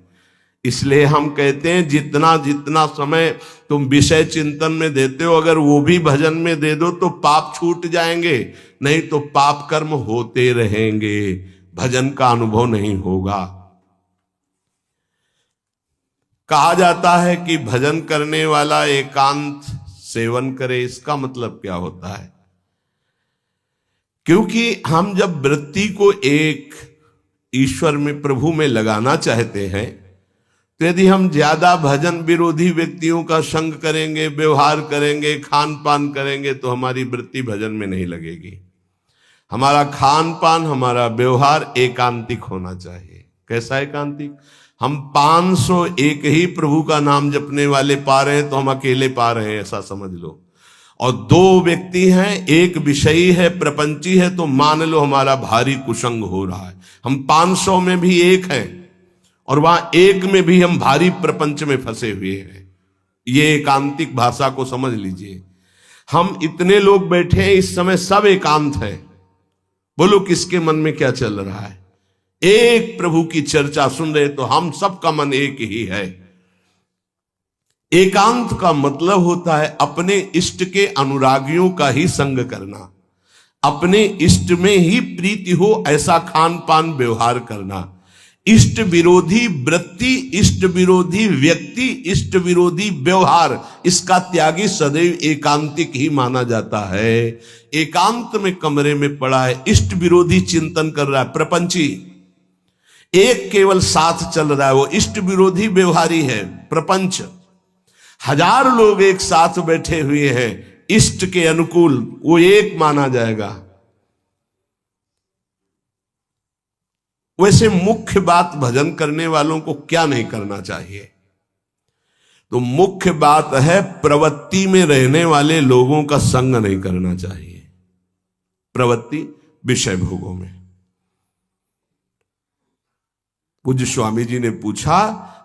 [SPEAKER 1] इसलिए हम कहते हैं जितना जितना समय तुम विषय चिंतन में देते हो, अगर वो भी भजन में दे दो तो पाप छूट जाएंगे, नहीं तो पाप कर्म होते रहेंगे, भजन का अनुभव नहीं होगा। कहा जाता है कि भजन करने वाला एकांत सेवन करे। इसका मतलब क्या होता है? क्योंकि हम जब वृत्ति को एक ईश्वर में, प्रभु में लगाना चाहते हैं, तो यदि हम ज्यादा भजन विरोधी व्यक्तियों का संग करेंगे, व्यवहार करेंगे, खान पान करेंगे, तो हमारी वृत्ति भजन में नहीं लगेगी। हमारा खान पान, हमारा व्यवहार एकांतिक होना चाहिए। कैसा एकांतिक? हम 501 ही प्रभु का नाम जपने वाले पा रहे हैं तो हम अकेले पा रहे हैं, ऐसा समझ लो। और 2 व्यक्ति हैं, एक विषयी है, प्रपंची है, तो मान लो हमारा भारी कुसंग हो रहा है। हम 500 में भी एक हैं और वहां एक में भी हम भारी प्रपंच में फंसे हुए हैं। ये एकांतिक भाषा को समझ लीजिए। हम इतने लोग बैठे हैं इस समय, सब एकांत हैं। बोलो किसके मन में क्या चल रहा है? एक प्रभु की चर्चा सुन रहे तो हम सबका मन एक ही है। एकांत का मतलब होता है अपने इष्ट के अनुरागियों का ही संग करना, अपने इष्ट में ही प्रीति हो ऐसा खान पान व्यवहार करना। इष्ट विरोधी वृत्ति, इष्ट विरोधी व्यक्ति, इष्ट विरोधी व्यवहार, इसका त्यागी सदैव एकांतिक ही माना जाता है। एकांत में कमरे में पड़ा है, इष्ट विरोधी चिंतन कर रहा है, प्रपंची। एक केवल साथ चल रहा है, वो इष्ट विरोधी व्यवहारी है, प्रपंच। 1000 लोग एक साथ बैठे हुए हैं इष्ट के अनुकूल, वो एक माना जाएगा। वैसे मुख्य बात भजन करने वालों को क्या नहीं करना चाहिए? तो मुख्य बात है प्रवृत्ति में रहने वाले लोगों का संग नहीं करना चाहिए। प्रवृत्ति विषय भोगों में। पूज्य स्वामी जी ने पूछा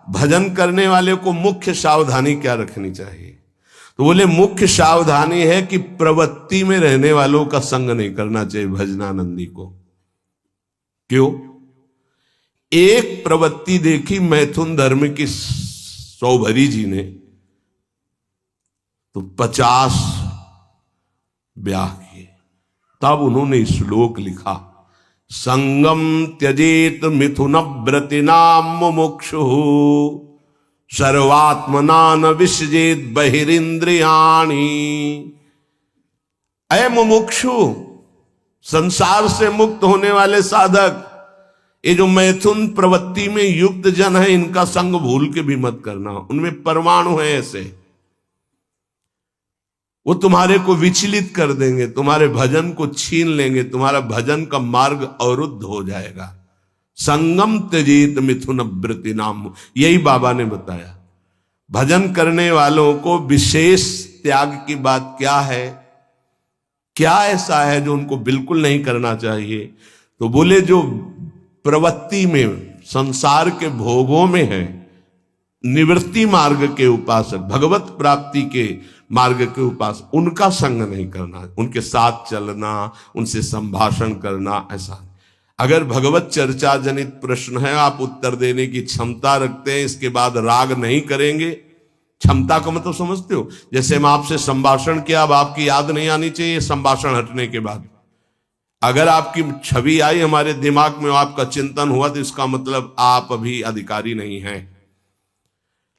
[SPEAKER 1] भजन करने वाले को मुख्य सावधानी क्या रखनी चाहिए? तो बोले मुख्य सावधानी है कि प्रवृत्ति में रहने वालों का संग नहीं करना चाहिए भजनानंदी को। क्यों? एक प्रवृत्ति देखी मैथुन धर्म की सौभरी जी ने, तो 50 ब्याह किए। तब उन्होंने श्लोक लिखा, संगम त्यजेत मिथुन व्रतिनाम मुमुक्षु सर्वात्मना न विसजेत बहिरिंद्रियाणि। ऐ मुमुक्षु, संसार से मुक्त होने वाले साधक, ये जो मैथुन प्रवृत्ति में युक्त जन है, इनका संग भूल के भी मत करना। उनमें परमाणु है ऐसे, वो तुम्हारे को विचलित कर देंगे, तुम्हारे भजन को छीन लेंगे, तुम्हारा भजन का मार्ग अवरुद्ध हो जाएगा। संगम त्यजेत मिथुन व्रति नाम, यही बाबा ने बताया। भजन करने वालों को विशेष त्याग की बात क्या है? क्या ऐसा है जो उनको बिल्कुल नहीं करना चाहिए? तो बोले जो प्रवृत्ति में, संसार के भोगों में है, निवृत्ति मार्ग के उपासक, भगवत प्राप्ति के मार्ग के उपासक, उनका संग नहीं करना, उनके साथ चलना, उनसे संभाषण करना, ऐसा। अगर भगवत चर्चा जनित प्रश्न है, आप उत्तर देने की क्षमता रखते हैं, इसके बाद राग नहीं करेंगे, क्षमता का मतलब समझते हो? जैसे हम आपसे संभाषण किया, अब आपकी याद नहीं आनी चाहिए संभाषण हटने के बाद। अगर आपकी छवि आई हमारे दिमाग में, आपका चिंतन हुआ, तो इसका मतलब आप अभी अधिकारी नहीं हैं।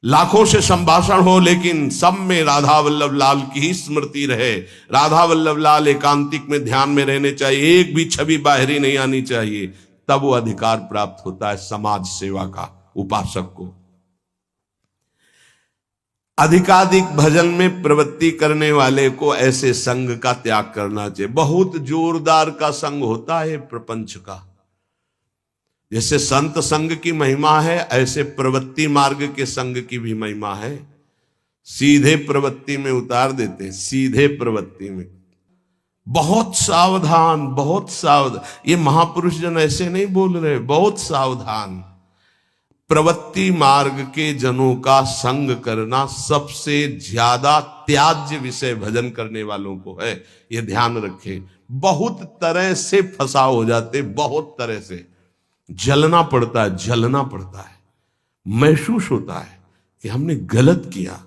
[SPEAKER 1] लाखों से संभाषण हो, लेकिन सब में राधा वल्लभ लाल की ही स्मृति रहे, राधा वल्लभ लाल एकांतिक में ध्यान में रहने चाहिए, एक भी छवि बाहरी नहीं आनी चाहिए, तब वो अधिकार प्राप्त होता है समाज सेवा का उपासक को। अधिकाधिक भजन में प्रवृत्ति करने वाले को ऐसे संग का त्याग करना चाहिए। बहुत जोरदार का संग होता है प्रपंच का, जैसे संत संग की महिमा है, ऐसे प्रवृत्ति मार्ग के संग की भी महिमा है। सीधे प्रवृत्ति में उतार देते, सीधे प्रवृत्ति में। बहुत सावधान, बहुत सावधान। ये महापुरुष जन ऐसे नहीं बोल रहे, बहुत सावधान। प्रवृत्ति मार्ग के जनों का संग करना सबसे ज्यादा त्याज्य विषय भजन करने वालों को है, ये ध्यान रखें। बहुत तरह से फंसाव हो जाते, बहुत तरह से जलना पड़ता है, जलना पड़ता है, महसूस होता है कि हमने गलत किया,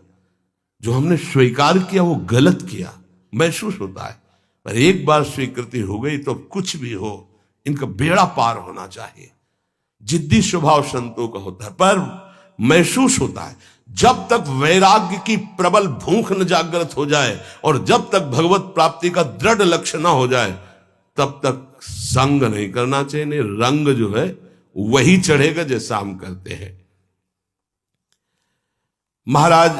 [SPEAKER 1] जो हमने स्वीकार किया वो गलत किया, महसूस होता है। पर एक बार स्वीकृति हो गई तो कुछ भी हो, इनका बेड़ा पार होना चाहिए। जिद्दी स्वभाव संतों का होता है, पर महसूस होता है। जब तक वैराग्य की प्रबल भूख न जागृत हो जाए और जब तक भगवत प्राप्ति का दृढ़ लक्ष्य न हो जाए, तब तक संग नहीं करना चाहिए। नहीं, रंग जो है वही चढ़ेगा जैसा हम करते हैं। महाराज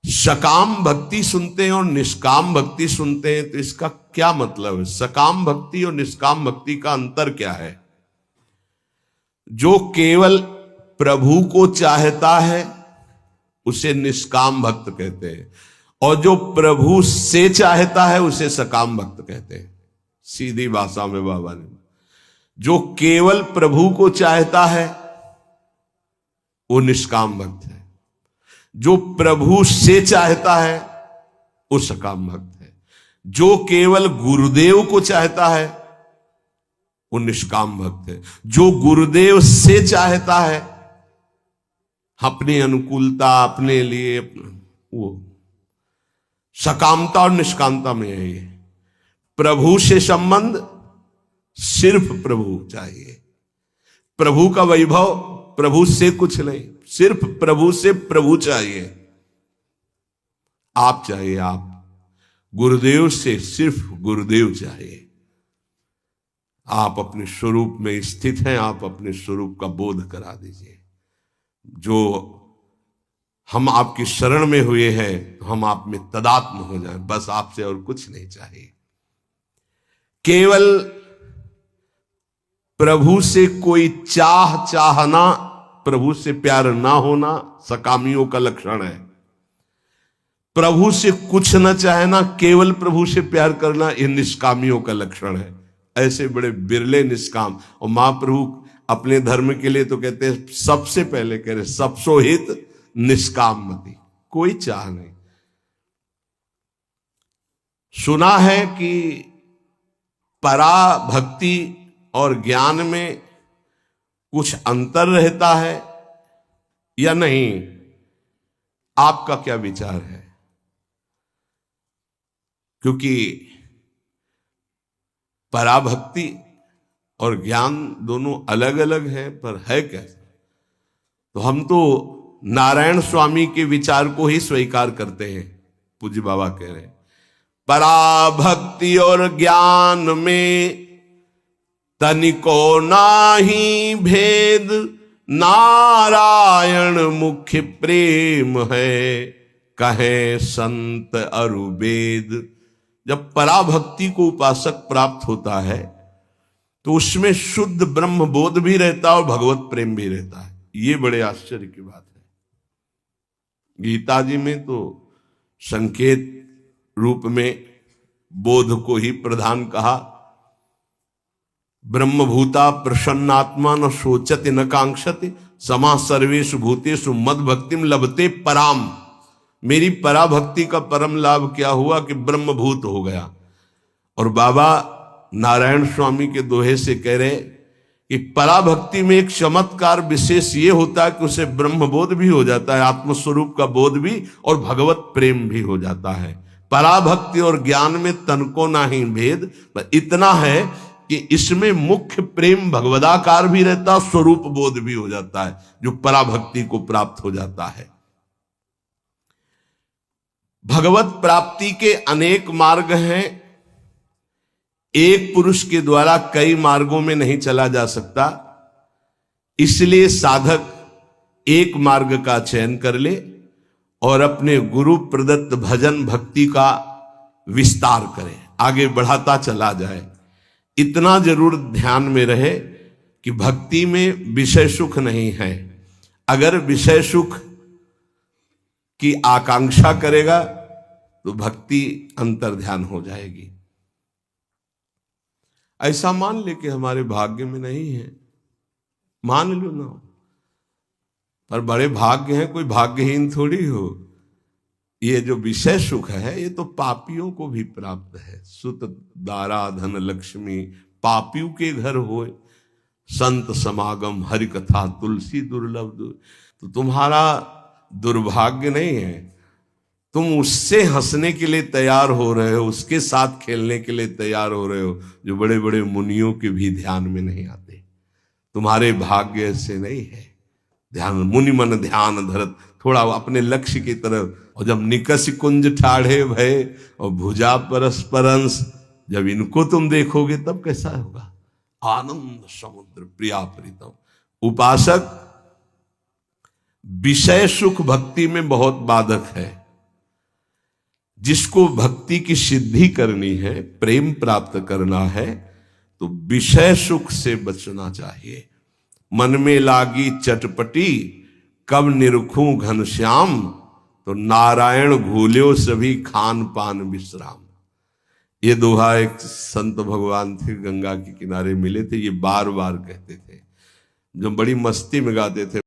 [SPEAKER 1] सकाम भक्ति सुनते हैं और निष्काम भक्ति सुनते हैं, तो इसका क्या मतलब है? सकाम भक्ति और निष्काम भक्ति का अंतर क्या है? जो केवल प्रभु को चाहता है उसे निष्काम भक्त कहते हैं, और जो प्रभु से चाहता है उसे सकाम भक्त कहते हैं। सीधी भाषा में बाबा ने, जो केवल प्रभु को चाहता है वो निष्काम भक्त है, जो प्रभु से चाहता है वो सकाम भक्त है, जो केवल गुरुदेव को चाहता है वो निष्काम भक्त है, जो गुरुदेव से चाहता है अपनी अनुकूलता, अपने लिए, वो सकामता और निष्कामता में है। ये प्रभु से संबंध सिर्फ प्रभु चाहिए, प्रभु का वैभव, प्रभु से कुछ नहीं, सिर्फ प्रभु से प्रभु चाहिए, आप चाहिए, आप गुरुदेव से सिर्फ गुरुदेव चाहिए। आप अपने स्वरूप में स्थित हैं, आप अपने स्वरूप का बोध करा दीजिए। जो हम आपकी शरण में हुए हैं तो हम आप में तदात्म हो जाएं, बस आपसे और कुछ नहीं चाहिए। केवल प्रभु से कोई चाहना, प्रभु से प्यार ना होना सकामियों का लक्षण है। प्रभु से कुछ न चाहना, केवल प्रभु से प्यार करना, यह निष्कामियों का लक्षण है। ऐसे बड़े बिरले निष्काम। और महाप्रभु अपने धर्म के लिए तो कहते हैं, सबसे पहले कह रहे सबसो हित निष्काम मति, कोई चाह नहीं। सुना है कि पराभक्ति और ज्ञान में कुछ अंतर रहता है या नहीं? आपका क्या विचार है? क्योंकि पराभक्ति और ज्ञान दोनों अलग अलग है, पर है कैसे? तो हम तो नारायण स्वामी के विचार को ही स्वीकार करते हैं। पूज्य बाबा कह रहे हैं पराभक्ति और ज्ञान में तनिको नाही भेद, नारायण मुख्य प्रेम है, कहे संत अरुवेद। जब पराभक्ति को उपासक प्राप्त होता है तो उसमें शुद्ध ब्रह्म बोध भी रहता है और भगवत प्रेम भी रहता है। ये बड़े आश्चर्य की बात है। गीता जी में तो संकेत रूप में बोध को ही प्रधान कहा, ब्रह्मभूता प्रसन्नात्मा न शोचति न कांक्षति समा सर्वेषु भूतेषु मद भक्तिम लभते पराम। मेरी पराभक्ति का परम लाभ क्या हुआ कि ब्रह्मभूत हो गया। और बाबा नारायण स्वामी के दोहे से कह रहे कि पराभक्ति में एक चमत्कार विशेष ये होता है कि उसे ब्रह्मबोध भी हो जाता है, आत्मस्वरूप का बोध भी, और भगवत प्रेम भी हो जाता है। पराभक्ति और ज्ञान में तनको ना ही भेद, पर इतना है कि इसमें मुख्य प्रेम भगवदाकार भी रहता, स्वरूप बोध भी हो जाता है, जो पराभक्ति को प्राप्त हो जाता है। भगवत प्राप्ति के अनेक मार्ग हैं। एक पुरुष के द्वारा कई मार्गों में नहीं चला जा सकता, इसलिए साधक एक मार्ग का चयन कर ले और अपने गुरु प्रदत्त भजन भक्ति का विस्तार करे, आगे बढ़ाता चला जाए। इतना जरूर ध्यान में रहे कि भक्ति में विषय सुख नहीं है। अगर विषय सुख की आकांक्षा करेगा तो भक्ति अंतर्ध्यान हो जाएगी। ऐसा मान ले कि हमारे भाग्य में नहीं है, मान लो ना, पर बड़े भाग्य हैं, कोई भाग्यहीन थोड़ी हो। ये जो विषय सुख है ये तो पापियों को भी प्राप्त है। सुत दारा धन लक्ष्मी पापियों के घर होए, संत समागम हरि कथा तुलसी दुर्लभ। तो तुम्हारा दुर्भाग्य नहीं है, तुम उससे हंसने के लिए तैयार हो रहे हो, उसके साथ खेलने के लिए तैयार हो रहे हो जो बड़े बड़े मुनियों के भी ध्यान में नहीं आते। तुम्हारे भाग्य से नहीं है। ध्यान मुनि मन ध्यान धरत, थोड़ा अपने लक्ष्य की तरफ। और जब निकस कुंज ठाढ़े भय और भुजा परस्परंस, जब इनको तुम देखोगे तब कैसा होगा? आनंद समुद्र प्रिया प्रीतम। उपासक विषय सुख भक्ति में बहुत बाधक है। जिसको भक्ति की सिद्धि करनी है, प्रेम प्राप्त करना है, तो विषय सुख से बचना चाहिए। मन में लागी चटपटी कब निरखूं घनश्याम, तो नारायण घूल्यो सभी खान पान विश्राम। ये दोहा एक संत भगवान थे, गंगा के किनारे मिले थे, ये बार बार कहते थे, जो बड़ी मस्ती में गाते थे।